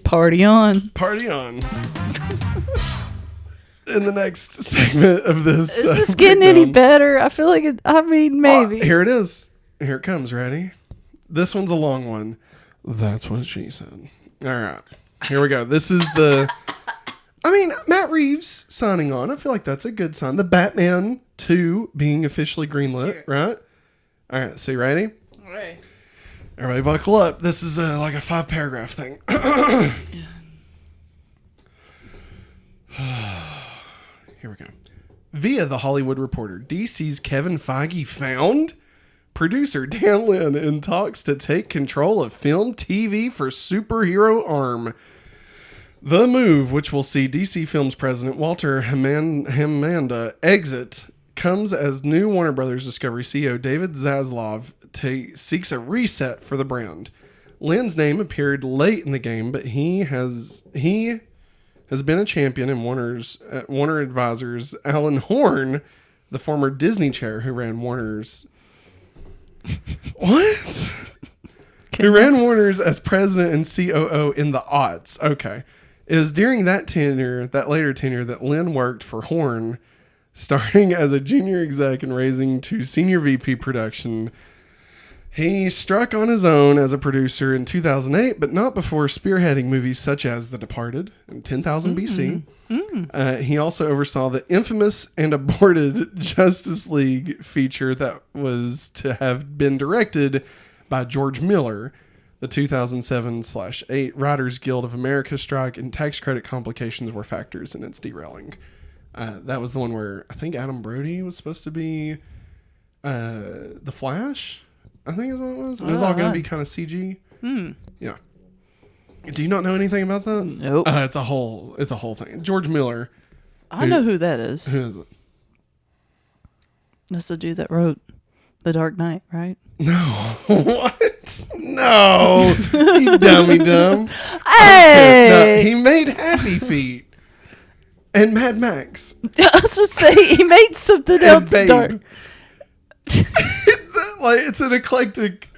Party on. In the next segment of this. Is this getting any better? I feel like maybe. Here it is. Here it comes. Ready? This one's a long one. That's what she said. All right. Here we go. This is Matt Reeves signing on. I feel like that's a good sign. The Batman 2 being officially greenlit, right? All right. So you ready? All right. Everybody buckle up. This is like a 5-paragraph thing. Here we go. Via The Hollywood Reporter, DC's Kevin Feige found producer Dan Lin in talks to take control of film TV for superhero arm. The move, which will see DC Films president Walter Hamada exit, comes as new Warner Brothers Discovery CEO David Zaslav seeks a reset for the brand. Lin's name appeared late in the game, but he has been a champion in Warner Advisors. Alan Horn, the former Disney chair who ran Warner's... What? Who ran Warner's as president and COO in the aughts. Okay. It was during that later tenure, that Lynn worked for Horn, starting as a junior exec and raising to senior VP production. He struck on his own as a producer in 2008, but not before spearheading movies such as The Departed and 10,000 BC. He also oversaw the infamous and aborted Justice League feature that was to have been directed by George Miller. The 2007/8 Writers Guild of America strike and tax credit complications were factors in its derailing. That was the one where I think Adam Brody was supposed to be the Flash, I think is what it was. It was all going to be kind of CG. Yeah. Do you not know anything about that? Nope. It's a whole thing. George Miller. I know who that is. Who is it? That's the dude that wrote The Dark Knight, right? No. What? No. You dummy dumb. Hey! No, he made Happy Feet and Mad Max. I was just saying, he made something else Babe. dark. Like, it's an eclectic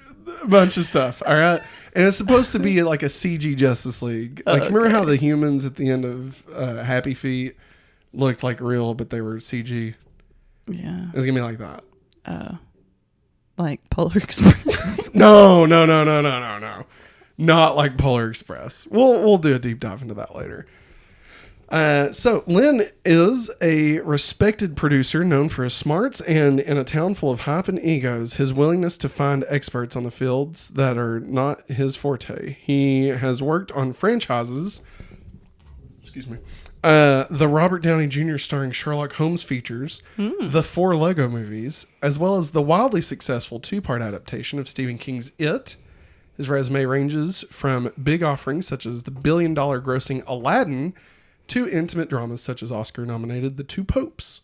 bunch of stuff, all right? And it's supposed to be like a CG Justice League. Like, remember how the humans at the end of Happy Feet looked like real, but they were CG? Yeah. It's going to be like that. Like Polar Express. No. Not like Polar Express. We'll do a deep dive into that later. So Lynn is a respected producer known for his smarts, and in a town full of hype and egos, his willingness to find experts on the fields that are not his forte. He has worked on franchises. Excuse me. The Robert Downey Jr. starring Sherlock Holmes features, the 4 Lego movies, as well as the wildly successful 2-part adaptation of Stephen King's It. His resume ranges from big offerings such as the billion-dollar grossing Aladdin to intimate dramas such as Oscar-nominated The Two Popes.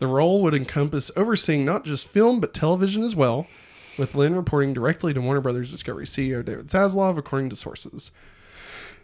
The role would encompass overseeing not just film but television as well, with Lynn reporting directly to Warner Brothers Discovery CEO David Zaslav, according to sources.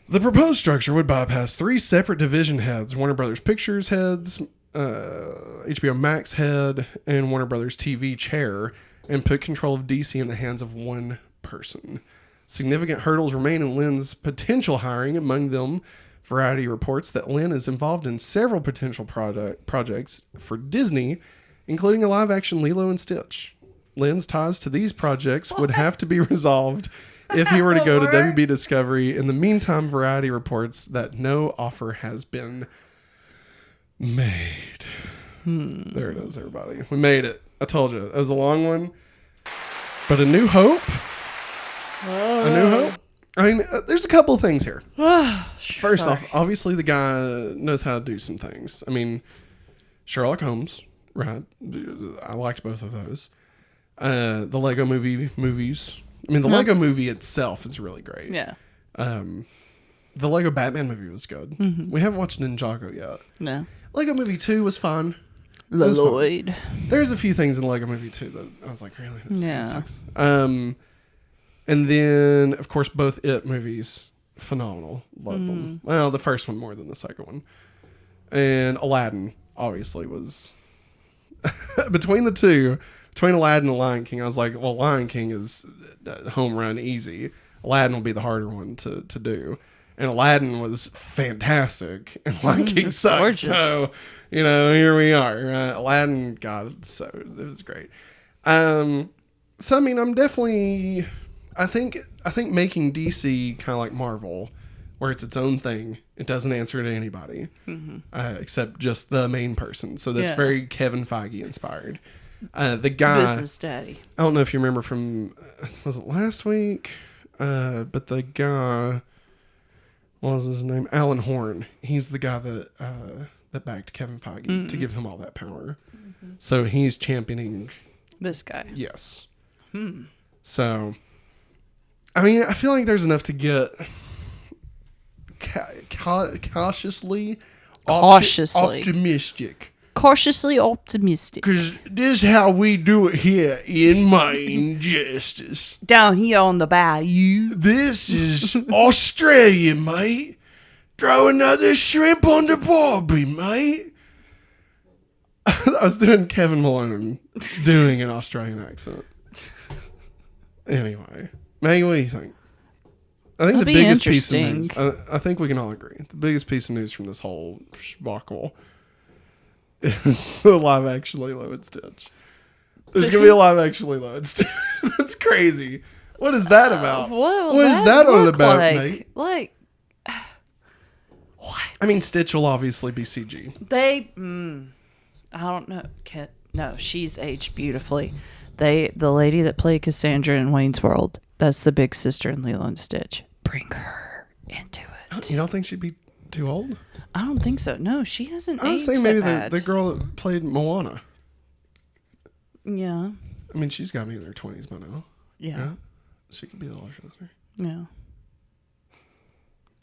The proposed structure would bypass 3 separate division heads: Warner Brothers Pictures heads, HBO Max head, and Warner Brothers TV chair, and put control of DC in the hands of one person. Significant hurdles remain in Lynn's potential hiring, among them Variety reports that Lynn is involved in several potential projects for Disney, including a live-action Lilo and Stitch. Lynn's ties to these projects would have to be resolved if he were to go to WB Discovery. In the meantime, Variety reports that no offer has been made. There it is, everybody. We made it. I told you. It was a long one. But A New Hope. A New Hope. I mean, there's a couple of things here. First off, obviously the guy knows how to do some things. I mean, Sherlock Holmes, right? I liked both of those. The Lego movies. I mean, the Lego movie itself is really great. Yeah. The Lego Batman movie was good. We haven't watched Ninjago yet. No. Lego Movie 2 was fun. Lloyd. There's a few things in Lego Movie 2 that I was like, really? This Yeah. sucks. And then, of course, both It movies, phenomenal. Love them. Well, the first one more than the second one. And Aladdin, obviously, was... between the two, between Aladdin and Lion King, I was like, well, Lion King is home run easy. Aladdin will be the harder one to do. And Aladdin was fantastic. And Lion King sucked. Gorgeous. So, here we are. Aladdin, God, so it was great. So, I mean, I'm definitely... I think making DC kind of like Marvel, where it's its own thing, it doesn't answer to anybody, except just the main person. So that's very Kevin Feige inspired. The guy, Business Daddy. I don't know if you remember from, was it last week? But the guy, what was his name? Alan Horn. He's the guy that backed Kevin Feige to give him all that power. So he's championing this guy. Yes. So, I mean, I feel like there's enough to get cautiously optimistic. Cautiously optimistic. Because this is how we do it here in Maine Justice. Down here on the bayou. This is Australia, mate. Throw another shrimp on the barbie, mate. I was doing Kevin Malone doing an Australian accent. Anyway, Maggie, what do you think? I think the biggest piece of news, I think we can all agree, the biggest piece of news from this whole schmuckle is the live action Lilo and Stitch. There's going to be a live action Lilo and Stitch. That's crazy. What is that about? What is that all about, mate? Like, what? I mean, Stitch will obviously be CG. I don't know. No, she's aged beautifully. The lady that played Cassandra in Wayne's World, that's the big sister in Lilo and Stitch. Bring her into it. You don't think she'd be too old? I don't think so. No, she hasn't aged. I was saying maybe the girl that played Moana. Yeah. I mean, she's got to be in her 20s by now. Yeah. She could be the older sister. Yeah.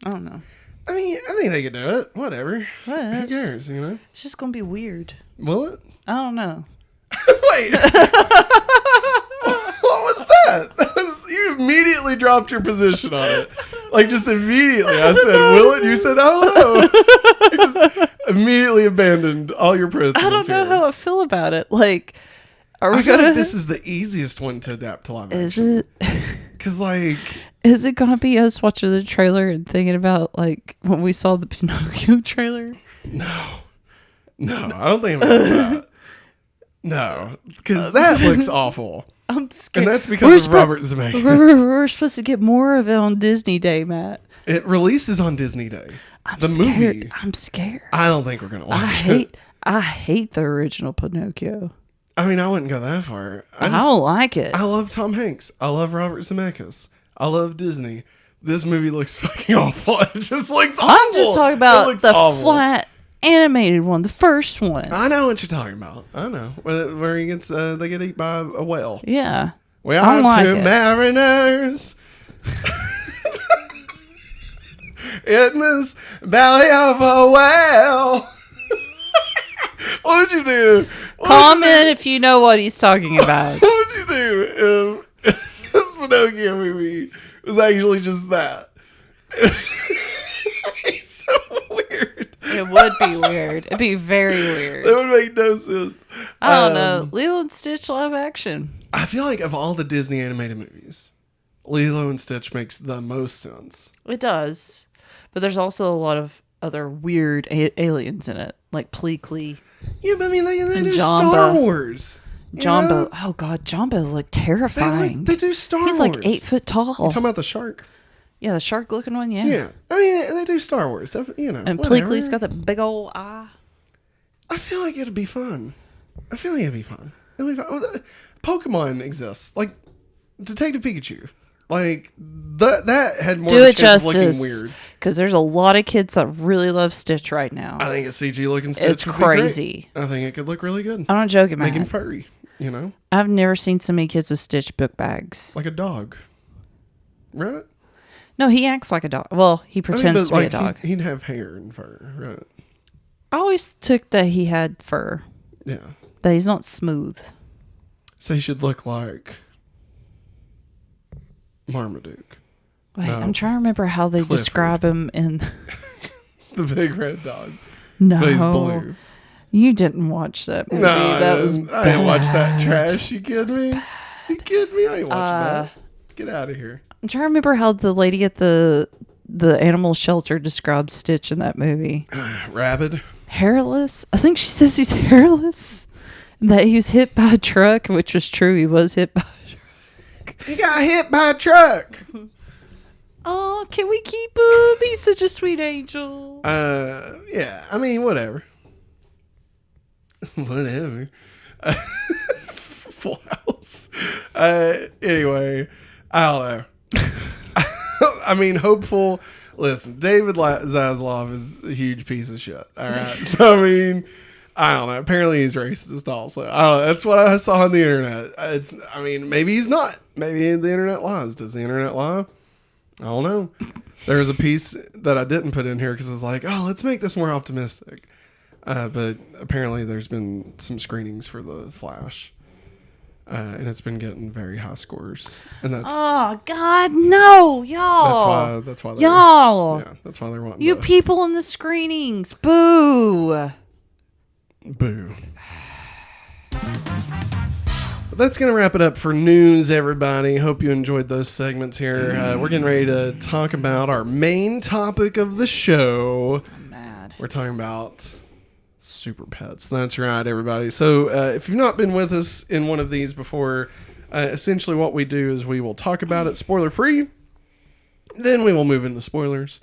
I don't know. I mean, I think they could do it. Whatever. Who cares, you know? It's just going to be weird. Will it? I don't know. Wait. What was that? You immediately dropped your position on it. Like, just immediately. I said, will it? You said, I don't know. You just immediately abandoned all your principles. I don't know how I feel about it. Like, are we I feel like this is the easiest one to adapt to live action. Is it? Because, like... Is it going to be us watching the trailer and thinking about, like, when we saw the Pinocchio trailer? No, I don't think about that. No, because that looks awful. I'm scared. And that's because of Robert Zemeckis. We're supposed to get more of it on Disney Day, Matt. It releases on Disney Day. I'm scared. I'm scared. I don't think we're going to watch it. I hate the original Pinocchio. I mean, I wouldn't go that far. I don't like it. I love Tom Hanks. I love Robert Zemeckis. I love Disney. This movie looks fucking awful. It just looks awful. I'm just talking about the flat animated one, the first one. I know what you're talking about. I know. Where he gets, they get eaten by a whale. Yeah. We are two mariners in this belly of a whale. What'd you do? Comment if you know what he's talking about. What'd you do if this Pinocchio movie was actually just that? It'd be so weird. It would be weird. It'd be very weird. That would make no sense. I don't know. Lilo and Stitch live action. I feel like of all the Disney animated movies, Lilo and Stitch makes the most sense. It does. But there's also a lot of other weird aliens in it, like Pleakley. Yeah, but I mean, they do Star Wars. Jumbo. Oh, God. Jumbo looked terrifying. They do Star Wars. He's like 8 foot tall. You talking about the shark? Yeah, the shark looking one, yeah. Yeah. I mean, they do Star Wars. You know, and Pleakley's got that big old eye. I feel like it'd be fun. It'd be fun. Pokemon exists. Like, Detective Pikachu. Like, that had more Do it chance of looking justice. weird. Because there's a lot of kids that really love Stitch right now. I think a CG looking Stitch It's would crazy. Be great. I think it could look really good. I'm not joking, man. Make him furry, you know? I've never seen so many kids with Stitch book bags. Like a dog. Right? No, he acts like a dog. Well, he pretends to be a dog. He'd have hair and fur, right? I always took that he had fur. Yeah. That he's not smooth. So he should look like Marmaduke. Wait, I'm trying to remember how they describe him in the big red dog. No. But he's blue. You didn't watch that movie. No, I didn't watch that trash. You kidding me? You kidding me? I ain't watching that. Get out of here. I'm trying to remember how the lady at the animal shelter describes Stitch in that movie. Rabid. Hairless? I think she says he's hairless. And that he was hit by a truck, which was true. He was hit by a truck. He got hit by a truck. Oh, can we keep him? He's such a sweet angel. Yeah. I mean, whatever. Whatever. Full House. Anyway, I don't know. I mean, hopeful. Listen, David Zaslav is a huge piece of shit. All right. So, I mean, I don't know. Apparently he's racist also. I don't know. That's what I saw on the internet. I mean, maybe he's not. Maybe the internet lies. Does the internet lie? I don't know. There was a piece that I didn't put in here because I was like, oh, let's make this more optimistic. But apparently there's been some screenings for The Flash. and it's been getting very high scores. And that's oh God, no, y'all. That's why y'all. Yeah, that's why they're wanting you people in the screenings. Boo. Boo. That's going to wrap it up for news, everybody. Hope you enjoyed those segments here. We're getting ready to talk about our main topic of the show. I'm mad. We're talking about super pets. That's right, everybody. So if you've not been with us in one of these before, essentially what we do is we will talk about it spoiler-free. Then we will move into spoilers.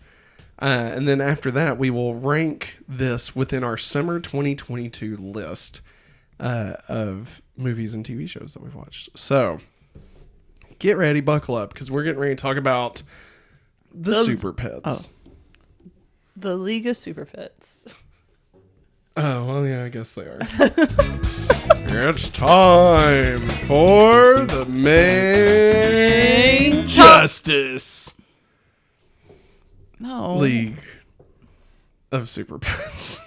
And then after that, we will rank this within our summer 2022 list of movies and TV shows that we've watched. So get ready, buckle up, because we're getting ready to talk about the super pets. Oh. The League of Super Pets. Oh, well, yeah, I guess they are. It's time for the main Justice League of Super Pets.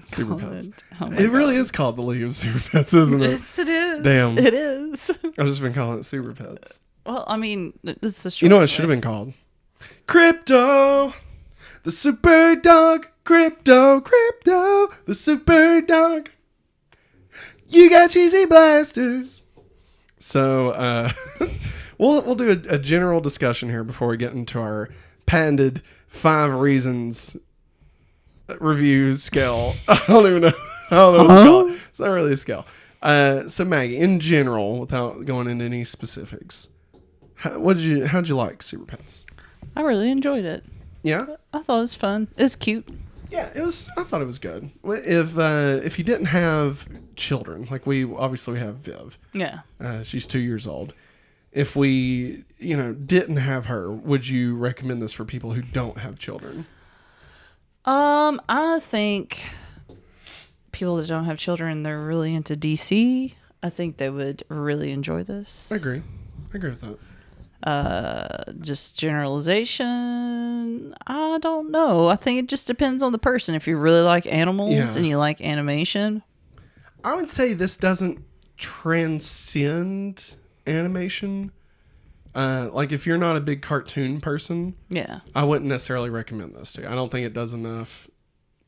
Super Pets. It really is called the League of Super Pets, isn't it? Yes, it is. Damn. It is. I've just been calling it Super Pets. Well, I mean, this is You know what it should have been called? Krypto the Super Dog. Krypto the Super Dog. You got cheesy blasters. So, we'll do a general discussion here before we get into our patented 5 reasons review scale. I don't even know. I don't know what to call it. It's not really a scale. So Maggie, in general, without going into any specifics, how'd you like Super Pets? I really enjoyed it. Yeah, I thought it was fun. It was cute. Yeah, it was. I thought it was good. If you didn't have children, like we have Viv. Yeah. She's 2 years old. If we, didn't have her, would you recommend this for people who don't have children? I think people that don't have children, they're really into DC. I think they would really enjoy this. I agree with that. Just generalization, I don't know. I think it just depends on the person. If you really like animals and you like animation, I would say this doesn't transcend animation. Like if you're not a big cartoon person, I wouldn't necessarily recommend this to you. I don't think it does enough.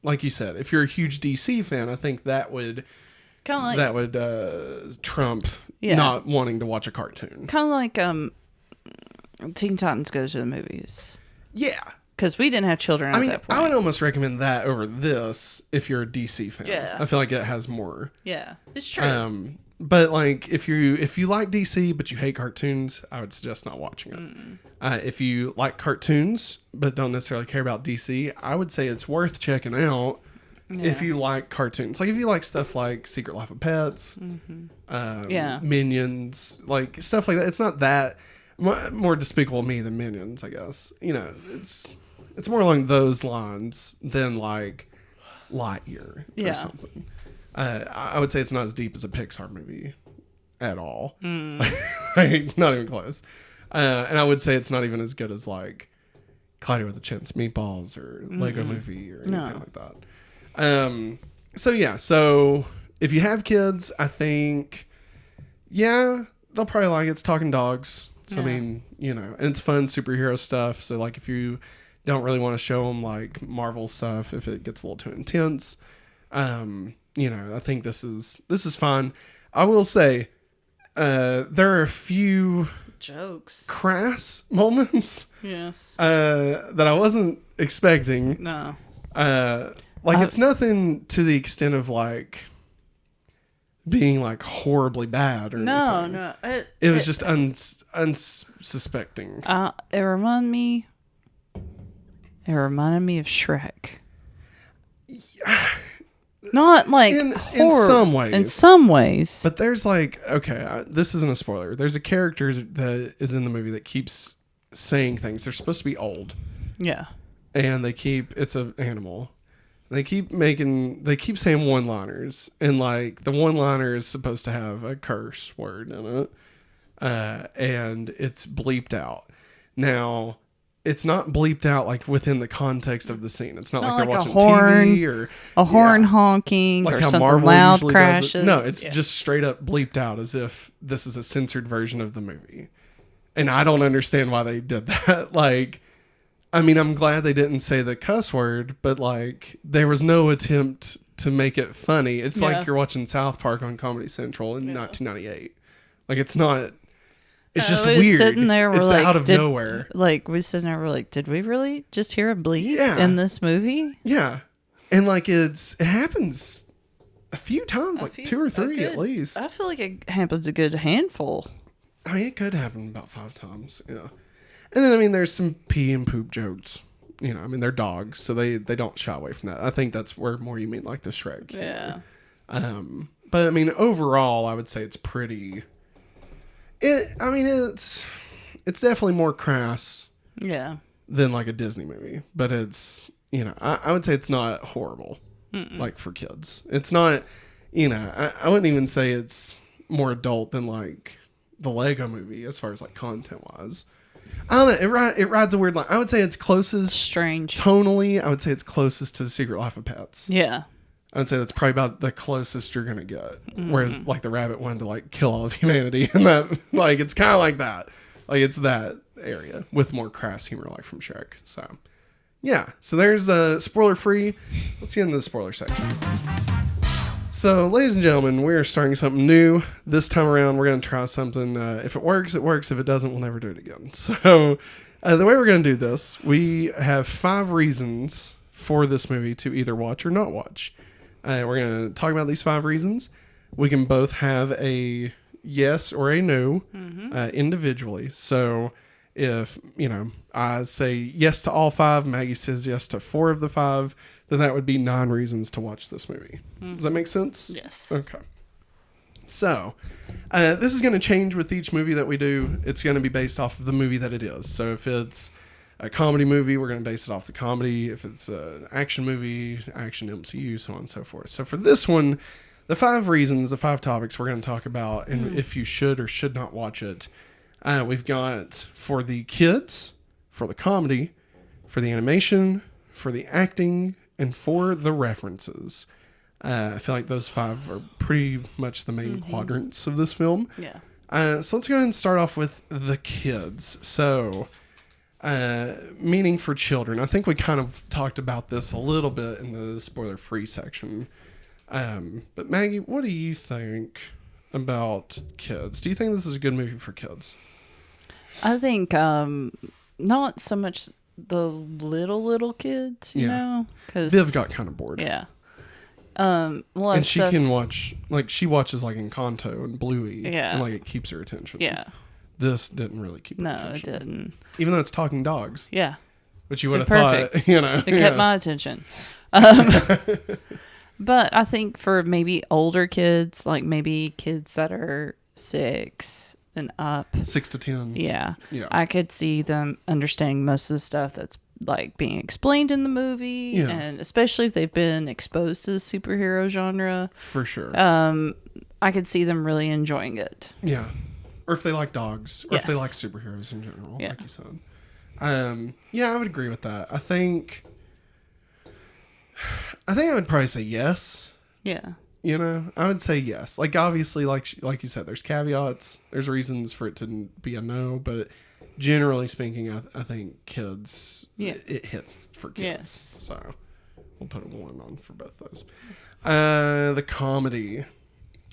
Like you said, if you're a huge DC fan, I think that would trump not wanting to watch a cartoon. Kind of like Teen Titans Go to the Movies. Yeah. Because we didn't have children at that point. I would almost recommend that over this if you're a DC fan. Yeah. I feel like it has more. Yeah, it's true. But like if you like DC but you hate cartoons, I would suggest not watching it. If you like cartoons but don't necessarily care about DC, I would say it's worth checking out if you like cartoons. Like if you like stuff like Secret Life of Pets, Minions, like stuff like that. It's not that more Despicable Me than Minions, I guess. It's more along those lines than like Lightyear or something. I would say it's not as deep as a Pixar movie at all. Like, not even close. And I would say it's not even as good as like Cloudy with a Chance Meatballs or Lego Movie or anything like that. So if you have kids, I think, they'll probably like it. It's talking dogs. So, I mean, and it's fun superhero stuff. So, like, if you don't really want to show them, like, Marvel stuff, if it gets a little too intense, I think this is fine. I will say, there are a few jokes, crass moments. Yes. That I wasn't expecting. No. It's nothing to the extent of, like, being like horribly bad or anything. No. It was just unsuspecting. It reminded me of Shrek. Not like in some ways. In some ways. But there's like, this isn't a spoiler. There's a character that is in the movie that keeps saying things. They're supposed to be old. Yeah. And it's an animal. They keep saying one-liners, and like the one-liner is supposed to have a curse word in it, and it's bleeped out. Now, it's not bleeped out like within the context of the scene. It's not like they're like watching a horn, TV or a horn honking like or how something Marvel loud usually crashes. does it. No, it's just straight up bleeped out as if this is a censored version of the movie. And I don't understand why they did that. Like, I mean, I'm glad they didn't say the cuss word, but like there was no attempt to make it funny. It's like you're watching South Park on Comedy Central in 1998. Like, it's not. It's just weird. Sitting there, we're it's like, out of nowhere. Like, we sitting there, we're like, did we really just hear a bleep Yeah. in this movie? Yeah. And like it happens a few times, like 2 or 3 at least. I feel like it happens a good handful. I mean, it could happen about 5 times. Yeah. And then, I mean, there's some pee and poop jokes. You know, I mean, they're dogs, so they don't shy away from that. I think that's where more you mean like the Shrek. Yeah. But I mean, overall, I would say it's pretty. It's definitely more crass. Yeah. Than like a Disney movie, but it's, you know, I would say it's not horrible. Like for kids. It's not, you know, I wouldn't even say it's more adult than like the Lego movie as far as like content wise. I don't know. It rides a weird line. I would say it's closest. Strange. Tonally, I would say it's closest to The Secret Life of Pets. Yeah. I would say that's probably about the closest you're gonna get. Whereas like the rabbit wanted to like kill all of humanity, and that like it's kind of like that. Like it's that area with more crass humor, like from Shrek. So yeah. So there's spoiler free. Let's get into the spoiler section. So, ladies and gentlemen, we're starting something new. This time around, we're going to try something. If it works, it works. If it doesn't, we'll never do it again. So, the way we're going to do this, we have 5 reasons for this movie to either watch or not watch. We're going to talk about these 5 reasons. We can both have a yes or a no individually. So, if, you know, I say yes to all 5, Maggie says yes to 4 of the 5, then that would be 9 reasons to watch this movie. Does that make sense? Yes. Okay. So, this is going to change with each movie that we do. It's going to be based off of the movie that it is. So, if it's a comedy movie, we're going to base it off the comedy. If it's an action movie, action MCU, so on and so forth. So, for this one, the 5 reasons, the 5 topics we're going to talk about, and if you should or should not watch it, we've got for the kids, for the comedy, for the animation, for the acting, and for the references. I feel like those 5 are pretty much the main quadrants of this film. Yeah. So let's go ahead and start off with the kids. So, meaning for children. I think we kind of talked about this a little bit in the spoiler-free section. But Maggie, what do you think about kids? Do you think this is a good movie for kids? I think not so much the little kids, you know, because Viv got kind of bored. Yeah. And she can watch, like, she watches like Encanto and Bluey. Yeah. And like it keeps her attention. Yeah. This didn't really keep her No, attention. it didn't. Even though it's talking dogs. Yeah. Which you would have thought, you know. It kept my attention. But I think for maybe older kids, like maybe kids that are 6 and up. 6 to 10. Yeah. Yeah. I could see them understanding most of the stuff that's like being explained in the movie. Yeah. And especially if they've been exposed to the superhero genre. For sure. I could see them really enjoying it. Yeah. Or if they like dogs. Or if they Yes. like superheroes in general, Yeah. like you said. Yeah, I would agree with that. I think I would probably say yes. Yeah. You know, I would say yes. Like, obviously, like you said, there's caveats. There's reasons for it to be a no, but generally speaking, I think kids, it hits for kids. Yes. So we'll put a 1 on for both those. The comedy,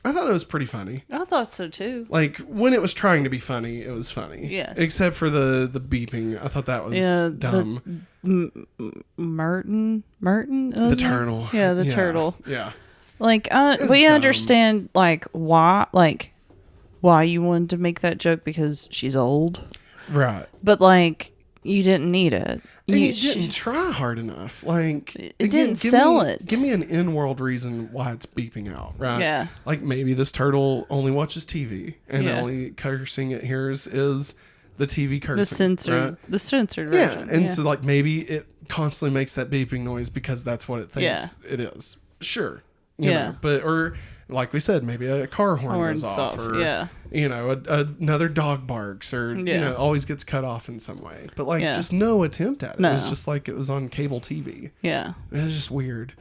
I thought it was pretty funny. I thought so too. Like, when it was trying to be funny, it was funny. Yes. Except for the beeping. I thought that was dumb. Merton? The turtle. Yeah, the turtle. Yeah. Like, It's we dumb. understand, like, why you wanted to make that joke because she's old. Right. But, like, you didn't need it. And you didn't try hard enough. Like, it didn't sell it. Give me an in-world reason why it's beeping out, right? Yeah. Like, maybe this turtle only watches TV, and the Yeah. only cursing it hears is the TV cursing. The censored Yeah, version. and so, like, maybe it constantly makes that beeping noise because that's what it thinks it is. Sure. you know, but, or like we said, maybe a car horn goes off, or, you know, another dog barks, or, you know, always gets cut off in some way. But, like, just no attempt at it. No. It was just like it was on cable TV. Yeah. It was just weird.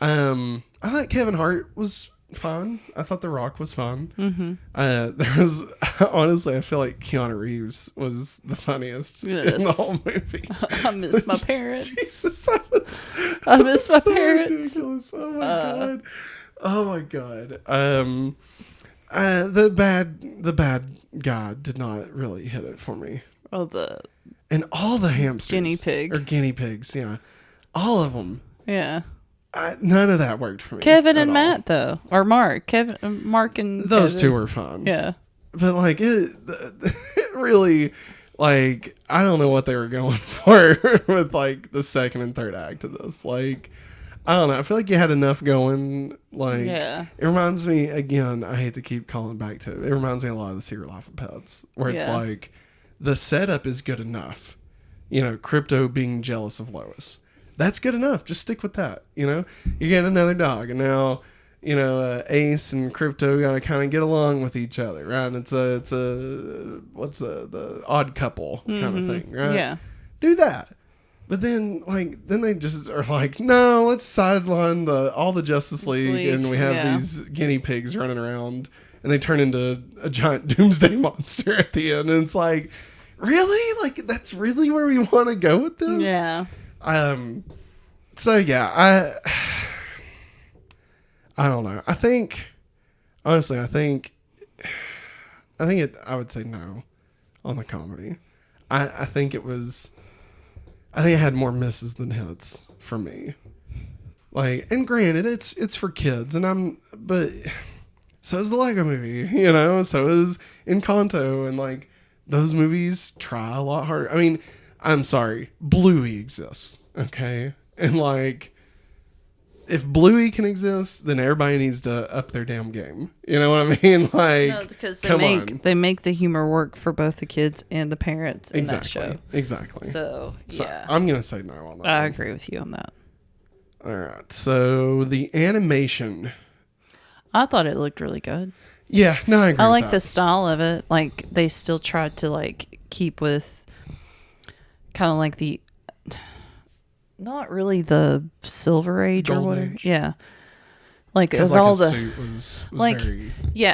I thought Kevin Hart was fun. I thought The Rock was fun. There was, honestly, I feel like Keanu Reeves was the funniest in the whole movie. I miss my parents. Jesus, that was I miss my parents. Ridiculous. Oh my god. Oh my god. The bad guy did not really hit it for me. And all the hamsters, guinea pigs, yeah, all of them. Yeah. None of that worked for me. Kevin and Matt, though, or Mark. Mark and those two were fun. Yeah, but like it really, like, I don't know what they were going for with like the second and third act of this. Like, I don't know. I feel like you had enough going. Like, it reminds me, again, I hate to keep calling back to it. It reminds me a lot of The Secret Life of Pets, where it's like the setup is good enough. You know, Krypto being jealous of Lois. That's good enough. Just stick with that. You know, you get another dog, and now, you know, Ace and Krypto got to kind of get along with each other, right? It's a what's the odd couple kind of thing, right? Yeah. Do that. But then, like, they just are like, no, let's sideline all the Justice League, and we have these guinea pigs running around, and they turn into a giant doomsday monster at the end, and it's like, really? Like, that's really where we want to go with this? Yeah. So yeah, I don't know. I think, honestly, I think I would say no on the comedy. I think it had more misses than hits for me. Like, and granted, it's for kids, but so is the Lego Movie, you know, so is Encanto, and like those movies try a lot harder. I mean, I'm sorry, Bluey exists, okay? And like, if Bluey can exist, then everybody needs to up their damn game. You know what I mean? Like, no, because they make the humor work for both the kids and the parents in that show. Exactly. So yeah, I'm gonna say no on that. I agree with you on that. All right. So the animation, I thought it looked really good. Yeah, no, I agree. I like the style of it. Like, they still tried to like keep with kind of like the, not really the Silver Age Golden or whatever. Age. Yeah. Like, of like all the suit was like very...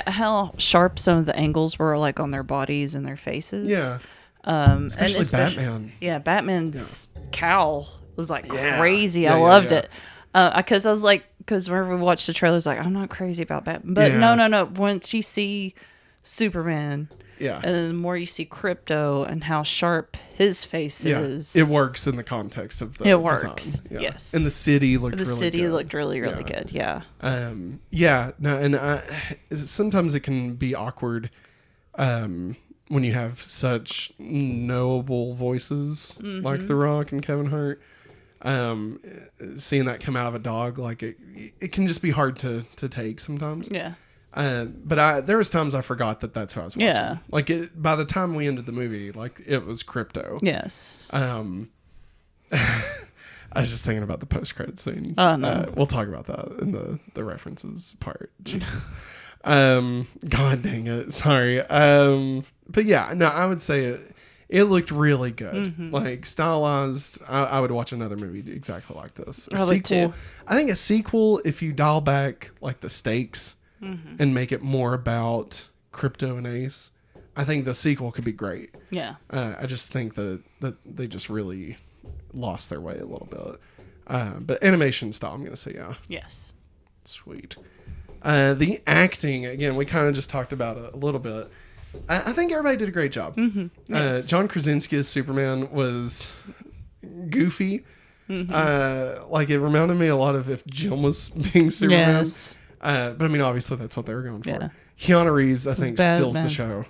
how sharp some of the angles were, like on their bodies and their faces. Yeah. Especially Batman. Yeah, Batman's cowl was like crazy. Yeah, I loved it. Because I was like, because whenever we watched the trailers, like, I'm not crazy about Batman, but no. Once you see Superman, and then the more you see Krypto and how sharp his face is, it works in the context of the. It works, yes. And the city looked really good. Yeah. No, and sometimes it can be awkward, when you have such knowable voices like The Rock and Kevin Hart. Seeing that come out of a dog, like it can just be hard to take sometimes. Yeah. But there was times I forgot that's who I was watching. Yeah. Like, by the time we ended the movie, like, it was Krypto. Yes. I was just thinking about the post-credit scene. Oh, no. We'll talk about that in the references part. Jesus. God dang it. Sorry. But yeah, no, I would say it looked really good. Like, stylized. I would watch another movie exactly like this. A sequel. I think a sequel, if you dial back like the stakes and make it more about Krypto and Ace, I think the sequel could be great. Yeah. I just think that they just really lost their way a little bit. But animation style, I'm gonna say yeah. Yes. Sweet. The acting, again, we kind of just talked about it a little bit. I think everybody did a great job. Yes. John Krasinski as Superman was goofy. Like, it reminded me a lot of if Jim was being Superman. Yes. But I mean, obviously that's what they were going for. Yeah. Keanu Reeves, I think, steals the show.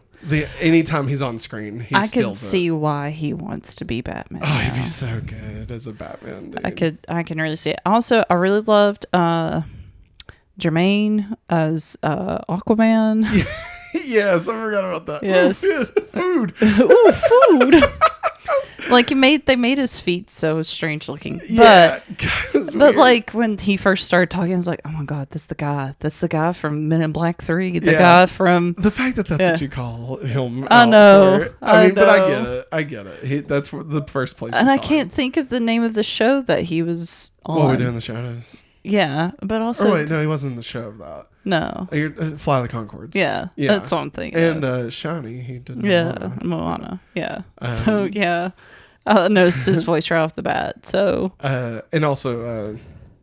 Anytime he's on screen, he steals it. I can see why he wants to be Batman. Oh, he'd be so good as a Batman, dude. I can really see it. Also, I really loved Jermaine as Aquaman. Yes, I forgot about that. Yes. Ooh, food. Ooh, food. Like they made his feet so strange looking. Yeah, but like when he first started talking, I was like, oh my god, that's the guy. That's the guy from Men in Black 3. The guy from the fact that that's what you call him. I know. I mean, but I get it. That's the first place. And I can't think of the name of the show that he was on. What We Do in the Shadows. Yeah, but also. Oh wait, no, he wasn't in the show of that. No. Fly the Conchords. Yeah, that's what I'm thinking. And Shiny, he did. Moana. Yeah. So yeah, I noticed his voice right off the bat. So. And also,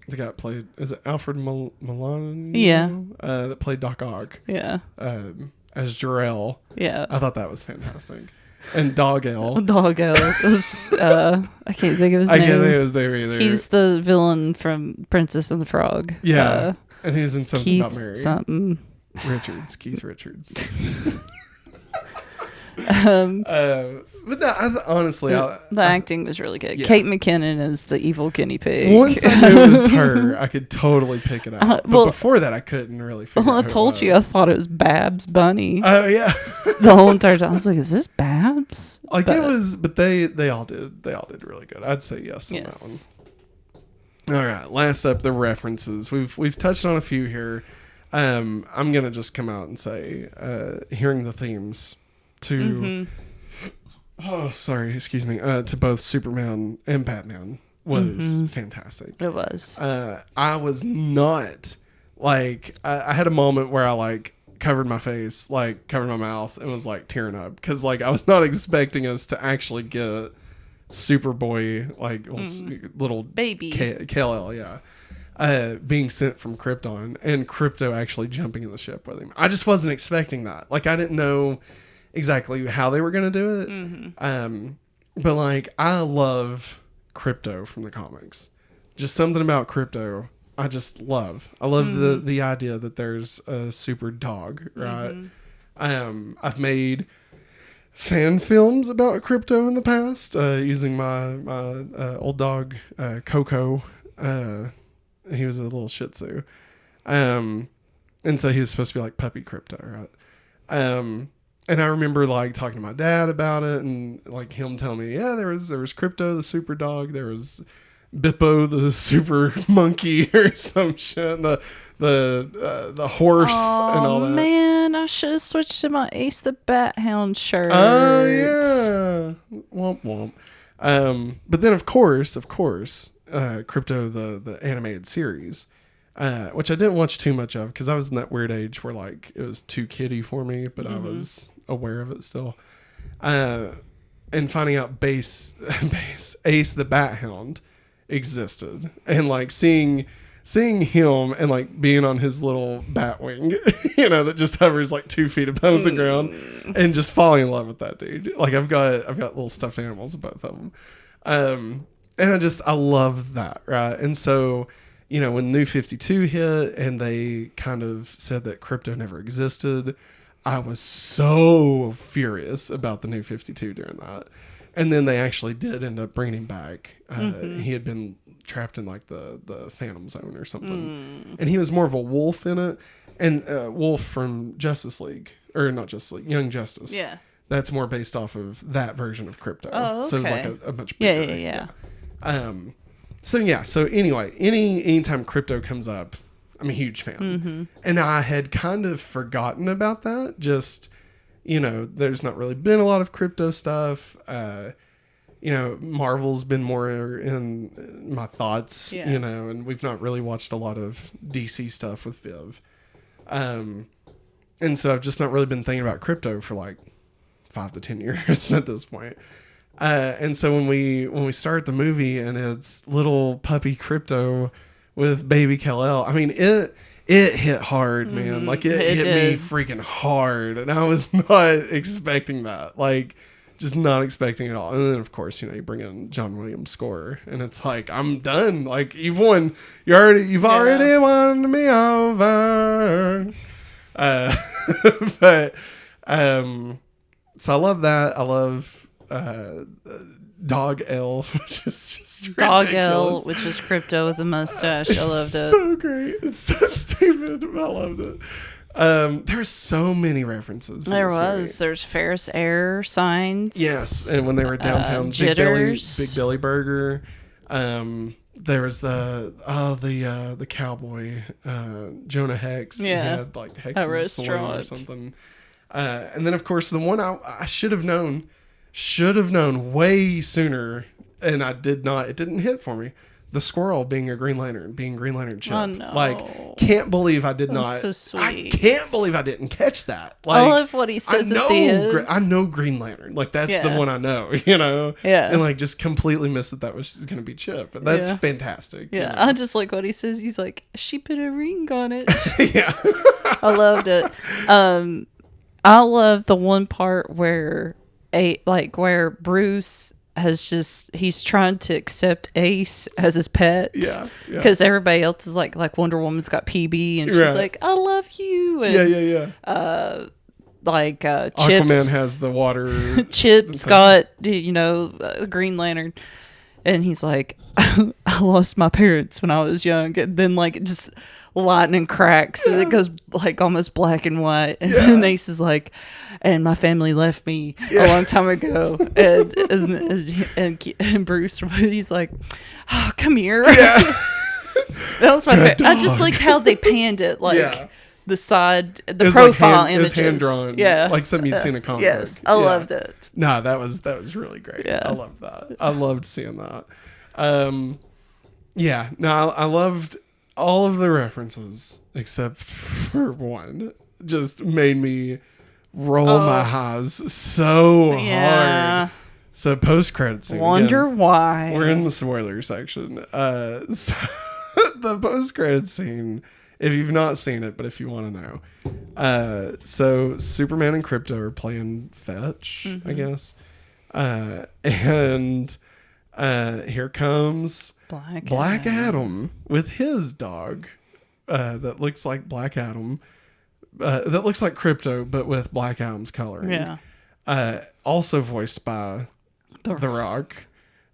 the guy that played, is it Alfred Milano? Yeah. That played Doc Ock. Yeah. As Jarrell. Yeah. I thought that was fantastic. And Dog-L was I can't think of his name. I can't think of his name either. He's the villain from Princess and the Frog. Yeah. And he's in Something Keith About Mary. Something. Keith Richards. But no, honestly, the acting was really good. Yeah. Kate McKinnon is the evil guinnie pig. Once I knew it was her, I could totally pick it out. But before that, I couldn't really figure out I told you, I thought it was Babs Bunny. Oh, yeah. The whole entire time. I was like, is this Babs? Like, it was, but they all did really good. I'd say yes on that one. All right, last up, the references. We've touched on a few here. I'm going to just come out and say, hearing the themes to... Oh, sorry, excuse me. To both Superman and Batman was fantastic. It was. I was not like I had a moment where I like covered my face, like covered my mouth, and was like tearing up because like I was not expecting us to actually get Superboy, like little baby Kal-El, being sent from Krypton and Krypto actually jumping in the ship with him. I just wasn't expecting that. Like I didn't know exactly how they were going to do it. But like, I love Krypto from the comics. Just something about Krypto I just love. I love the idea that there's a super dog, right? I've made fan films about Krypto in the past, using my old dog, Coco. He was a little Shih Tzu. And so he was supposed to be like puppy Krypto, right? And I remember like talking to my dad about it and like him telling me, yeah, there was Krypto the Super Dog, there was Bippo the Super Monkey or some shit, and the horse and all that. Oh man, I should have switched to my Ace the Bat Hound shirt. Oh yeah, womp womp. But then of course, Krypto the animated series. Which I didn't watch too much of because I was in that weird age where like it was too kiddie for me, but I was aware of it still. And finding out Ace the Bat Hound existed, and like seeing him and like being on his little bat wing, that just hovers like 2 feet above the ground, and just falling in love with that dude. Like I've got little stuffed animals of both of them, and I love that, right? And so. When New 52 hit and they kind of said that Krypto never existed, I was so furious about the New 52 during that. And then they actually did end up bringing him back. He had been trapped in like the Phantom Zone or something. And he was more of a wolf in it. And Wolf from Justice League. Or not Justice League, Young Justice. Yeah. That's more based off of that version of Krypto. Oh, okay. So it was like a much bigger. Yeah. So anyway, anytime Krypto comes up, I'm a huge fan. And I had kind of forgotten about that. Just, there's not really been a lot of Krypto stuff. Marvel's been more in my thoughts, and we've not really watched a lot of DC stuff with Viv. And so I've just not really been thinking about Krypto for like 5 to 10 years at this point. And so when we start the movie and it's little puppy Krypto with baby Kal-El, I mean it hit hard, man. Like it hit me freaking hard, and I was not expecting that. Like just not expecting it at all. And then of course, you bring in John Williams' score, and it's like I'm done. Like you've won. You've already won me over. But so I love that. I love. Dog-L, which is just Dog-L, which is Krypto with a mustache. I loved it. So great. It's so stupid, but I loved it. There's so many references. There's Ferris Air signs. Yes, and when they were downtown, Big Billy Burger. There was the cowboy, Jonah Hex. Yeah, he had like Hex's Saloon or something. And then of course the one I should have known way sooner, and I did not. It didn't hit for me. The squirrel being Green Lantern Chip. Oh no! Like, can't believe I did not. So sweet. I can't believe I didn't catch that. Like, I love what he says at the end. I know Green Lantern. Like, that's the one I know. You know. Yeah. And like, just completely missed that was going to be Chip. But that's fantastic. Yeah. You know? I just like what he says. He's like, she put a ring on it. Yeah. I loved it. I love the one part where Bruce he's trying to accept Ace as his pet. Yeah. Because everybody else is like Wonder Woman's got PB and she's like, I love you. And, yeah. Chips. Aquaman has the water. Chips got, Green Lantern. And he's like, I lost my parents when I was young. And then just lightning cracks and it goes like almost black and white. And then Ace is like, and my family left me a long time ago. And Bruce, he's like, oh, come here. Yeah. That was my favorite. I just like how they panned it. The side, the profile images. It was hand drawn. Yeah. Like something you'd seen in a comic. Yes. I loved it. No, that was really great. Yeah. I loved that. I loved seeing that. I loved all of the references except for one. Just made me roll my eyes so hard. So post-credit scene. Wonder why. We're in the spoiler section. So the post-credit scene, if you've not seen it, but if you want to know. So Superman and Krypto are playing fetch, I guess. And here comes Black Adam with his dog that looks like Black Adam. That looks like Krypto, but with Black Adam's coloring. Yeah. Also voiced by The Rock.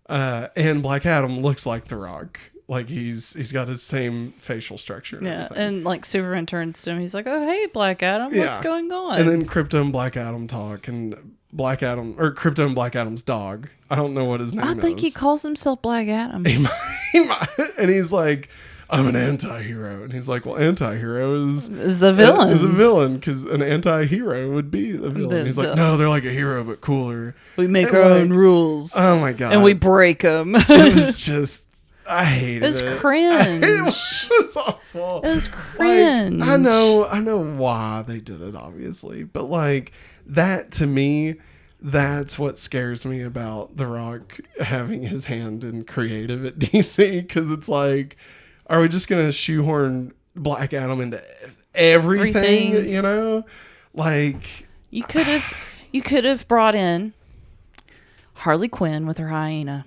And Black Adam looks like The Rock. Like he's got his same facial structure. And everything. And like Superman turns to him, he's like, "Oh, hey, Black Adam, what's going on?" And then Krypto and Black Adam talk, and Krypto and Black Adam's dog. I don't know what his name is. I think he calls himself Black Adam. He might. And he's like, I'm an anti-hero. And he's like, well, anti-hero is the villain. Is a villain, because an anti-hero would be the villain. He's like, no, they're like a hero, but cooler. We make our own rules. Oh, my God. And we break them. It was just... I hated it. It was cringe. It was awful. It was cringe. Like, I know why they did it, obviously. But, like, that, to me... That's what scares me about The Rock having his hand in creative at DC, because it's like, are we just gonna shoehorn Black Adam into everything? You know, like you could have brought in Harley Quinn with her hyena.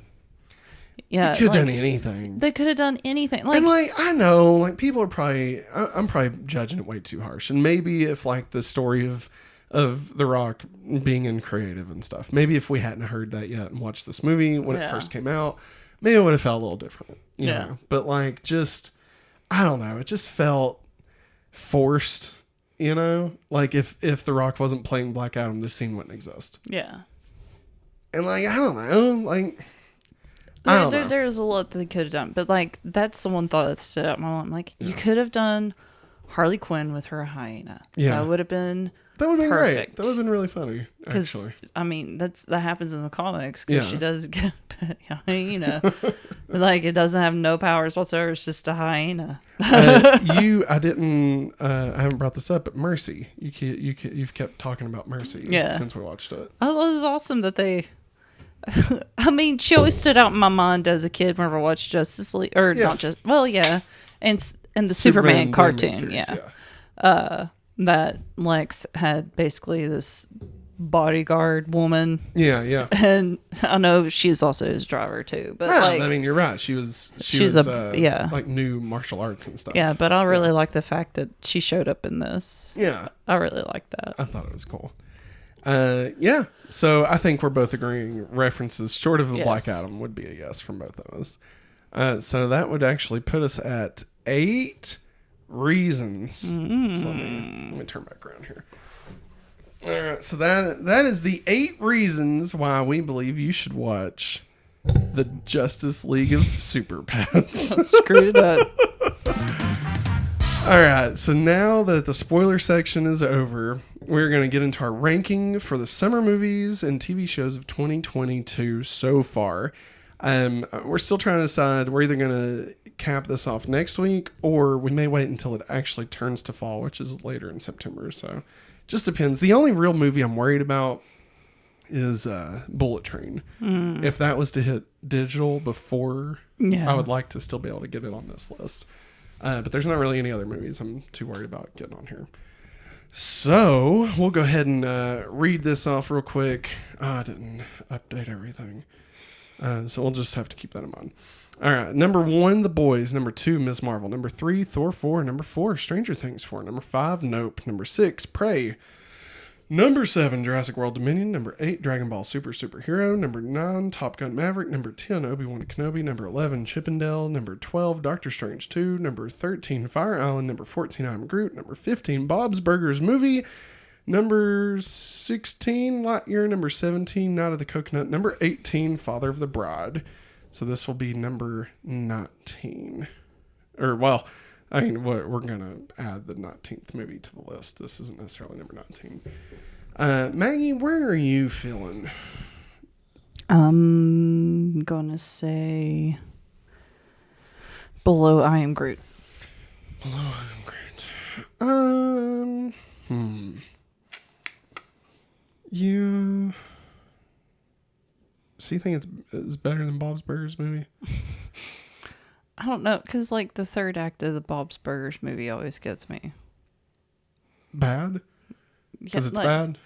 Yeah, they could have done anything. They could have done anything. And I know, like people are probably, I'm probably judging it way too harsh. And maybe if like the story of The Rock being in creative and stuff. Maybe if we hadn't heard that yet and watched this movie when it first came out, maybe it would have felt a little different. You know? But like just, I don't know. It just felt forced, you know? Like if The Rock wasn't playing Black Adam, this scene wouldn't exist. Yeah. And like, I don't know. Like, there's a lot they could have done. But like, that's the one thought that stood out in my mind. Like, you could have done Harley Quinn with her hyena. Yeah. That would have been... That would have been perfect. great. That would have been really funny, actually. I mean, that happens in the comics, because she does get a hyena. Like, it doesn't have no powers whatsoever. It's just a hyena. I haven't brought this up, but Mercy. You've kept talking about Mercy since we watched it. I thought it was awesome that they... I mean, she always stood out in my mind as a kid whenever I watched Justice League. Or not just... Well, yeah. And the Superman cartoon, series, that Lex had basically this bodyguard woman. Yeah. And I know she's also his driver too. But I mean, you're right. She was like new martial arts and stuff. Yeah, but I really like the fact that she showed up in this. Yeah. I really like that. I thought it was cool. Yeah. So I think we're both agreeing references short of the Black Adam would be a yes from both of us. So that would actually put us at 8 reasons. So let me turn back around here. All right, so that is the 8 reasons why we believe you should watch the Justice League of Super Pets. Screwed it up. All right, so now that the spoiler section is over, we're going to get into our ranking for the summer movies and TV shows of 2022 so far. We're still trying to decide. We're either going to cap this off next week, or we may wait until it actually turns to fall, which is later in September. So just depends. The only real movie I'm worried about is Bullet Train. If that was to hit digital before, I would like to still be able to get it on this list. But there's not really any other movies I'm too worried about getting on here. So we'll go ahead and read this off real quick. I didn't update everything. So we'll just have to keep that in mind. All right. Number 1, The Boys. Number 2, Ms. Marvel. Number 3, Thor 4. Number 4, Stranger Things 4. Number 5, Nope. Number 6, Prey. Number 7, Jurassic World Dominion. Number 8, Dragonball Superhero. Number 9, Top Gun Maverick. Number 10, Obi-Wan Kenobi. Number 11, Chippendale. Number 12, Doctor Strange 2. Number 13, Fire Island. Number 14, I'm Groot. Number 15, Bob's Burgers Movie. Number 16, Lightyear. Number 17, Night of the Coconut. Number 18, Father of the Bride. So this will be number 19. Or, well, I mean, we're going to add the 19th movie to the list. This isn't necessarily number 19. Maggie, where are you feeling? I'm going to say below I Am Groot. Below I Am Groot. Yeah. So you think it's better than Bob's Burgers movie? I don't know, because like the third act of the Bob's Burgers movie always gets me. Bad? Because it's bad?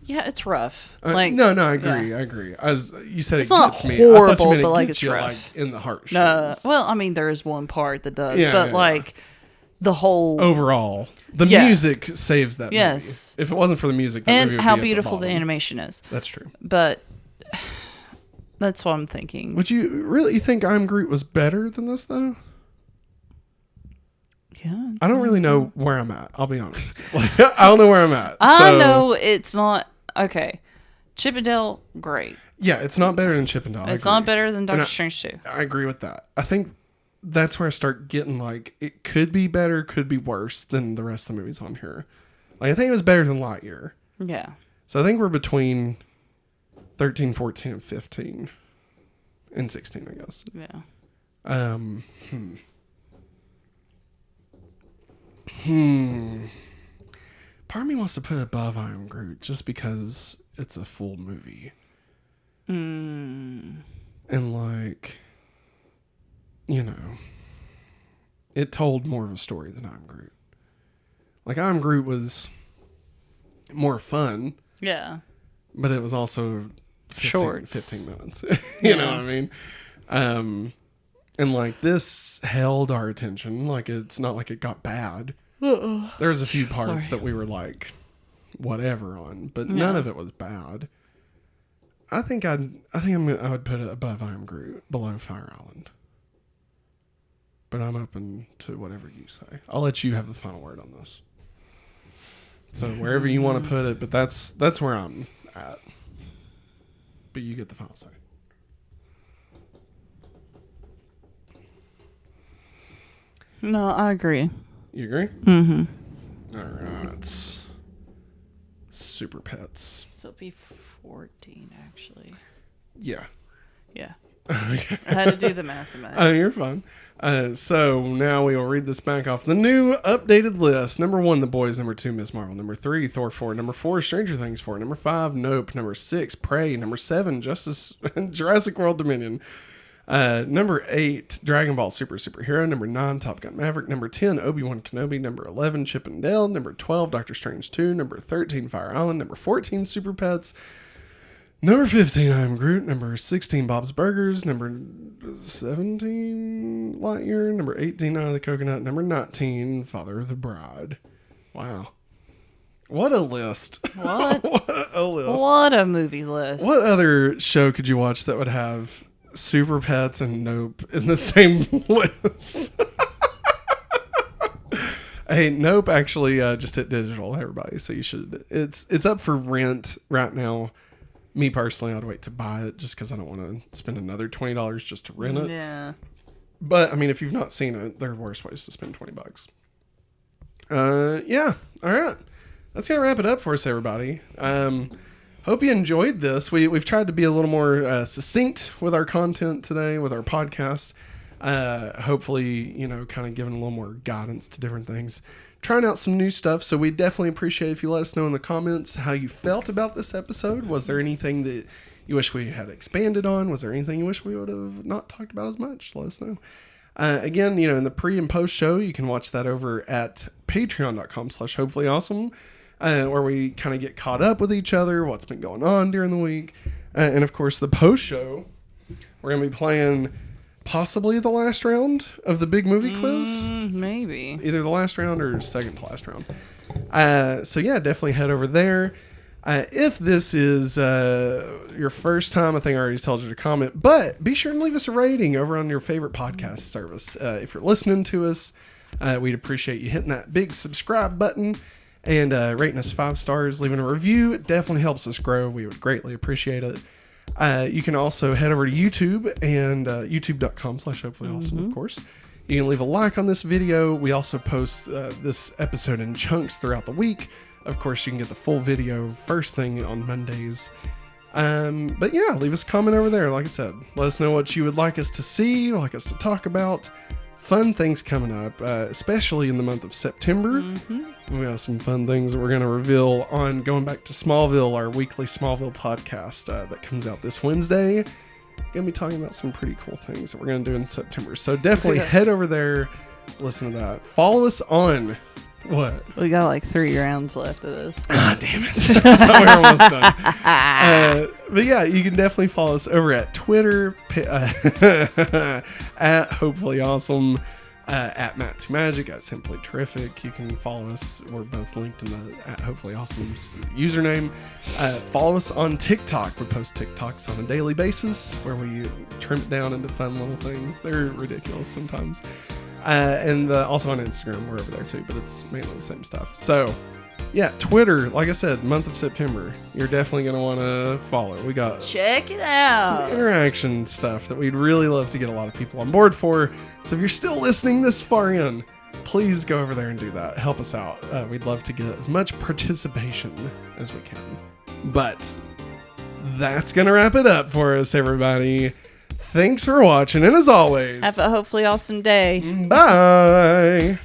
Yeah, it's rough. No, I agree. Yeah. I agree. As you said, it's it not gets me. Horrible, I thought you meant but it like gets it's you, rough. like, in the heart. No, well, I mean, there is one part that does, but the whole overall, the music saves that movie. Yes. If it wasn't for the music, that movie would how be beautiful at the bottom. animation is. That's true. But that's what I'm thinking. Would you really think I'm Groot was better than this though? Yeah, I don't really know where I'm at. I'll be honest. Like, I don't know where I'm at. I know it's not okay. Chippendale, great. Yeah, it's not better than Chippendale. It's not better than Doctor Strange 2. I agree with that. I think that's where I start getting like it could be better, could be worse than the rest of the movies on here. Like I think it was better than Lightyear. Yeah. So I think we're between 13, 14, and 15. And 16, I guess. Yeah. Part of me wants to put it above I Am Groot just because it's a full movie. And like, you know, it told more of a story than I'm Groot. Like I'm Groot was more fun. Yeah. But it was also 15 minutes. You know what I mean? And like this held our attention. Like it's not like it got bad. There's a few parts that we were like, whatever on, but none of it was bad. I think I would put it above I Am Groot, below Fire Island. But I'm open to whatever you say. I'll let you have the final word on this. So wherever you want to put it, but that's where I'm at. But you get the final say. No, I agree. You agree? Mm-hmm. All right. Super Pets. So it'll be 14, actually. Yeah. Yeah. Okay. I had to do the math. You're fine. So now we will read this back off the new updated list. Number 1, The Boys. Number 2, Ms. Marvel. Number 3, Thor 4. Number 4, Stranger Things 4. Number 5, Nope. Number 6, Prey. Number 7, Jurassic World Dominion. Number 8, Dragon Ball Superhero. Number 9, Top Gun Maverick. Number 10, Obi-Wan Kenobi. Number 11, Chip and Dale. Number 12, Doctor Strange 2. Number 13, Fire Island. Number 14, Super Pets. Number 15, I Am Groot. Number 16, Bob's Burgers. Number 17, Lightyear. Number 18, Night of the Coconut. Number 19, Father of the Bride. Wow. What a list. What? What a list. What a movie list. What other show could you watch that would have Super Pets and Nope in the same list? Hey, nope. Actually, just hit digital, everybody. So you should. It's up for rent right now. Me personally, I'd wait to buy it just because I don't want to spend another $20 just to rent it. Yeah. But I mean, if you've not seen it, there are worse ways to spend $20. Yeah. All right. That's gonna wrap it up for us, everybody. Hope you enjoyed this. We've tried to be a little more succinct with our content today, with our podcast. Hopefully, kind of giving a little more guidance to different things. Trying out some new stuff. So we definitely appreciate if you let us know in the comments how you felt about this episode. Was there anything that you wish we had expanded on? Was there anything you wish we would have not talked about as much? Let us know. Again, in the pre and post show, you can watch that over at patreon.com/hopefullyawesome. Where we kind of get caught up with each other, what's been going on during the week. And of course, the post show, we're going to be playing possibly the last round of the big movie quiz. Maybe. Either the last round or second to last round. So yeah, definitely head over there. If this is your first time, I think I already told you to comment, but be sure and leave us a rating over on your favorite podcast service. If you're listening to us, we'd appreciate you hitting that big subscribe button. And rating us 5 stars, leaving a review. It definitely helps us grow. We would greatly appreciate it. You can also head over to YouTube and youtube.com/hopefullyawesome, of course. You can leave a like on this video. We also post this episode in chunks throughout the week. Of course, you can get the full video first thing on Mondays. But yeah, leave us a comment over there. Like I said, let us know what you would like us to see, like us to talk about. Fun things coming up, especially in the month of September. We have some fun things that we're going to reveal on going back to Smallville, our weekly Smallville podcast that comes out this Wednesday. Going to be talking about some pretty cool things that we're going to do in September. So definitely head over there, listen to that. Follow us on what? We got like 3 rounds left of this. Ah, damn it. I thought we were almost done. But yeah, you can definitely follow us over at Twitter, at Hopefully Awesome, at Matt and Maggie, at Simply Terrific. You can follow us. We're both linked in the at Hopefully Awesome's username. Follow us on TikTok. We post TikToks on a daily basis where we trim it down into fun little things. They're ridiculous sometimes. And also on Instagram, we're over there too, but it's mainly the same stuff. So, yeah, Twitter, like I said, month of September, you're definitely going to want to follow. We got check it out. Some interaction stuff that we'd really love to get a lot of people on board for. So if you're still listening this far in, please go over there and do that. Help us out. We'd love to get as much participation as we can. But that's going to wrap it up for us, everybody. Thanks for watching, and as always, have a hopefully awesome day. Bye.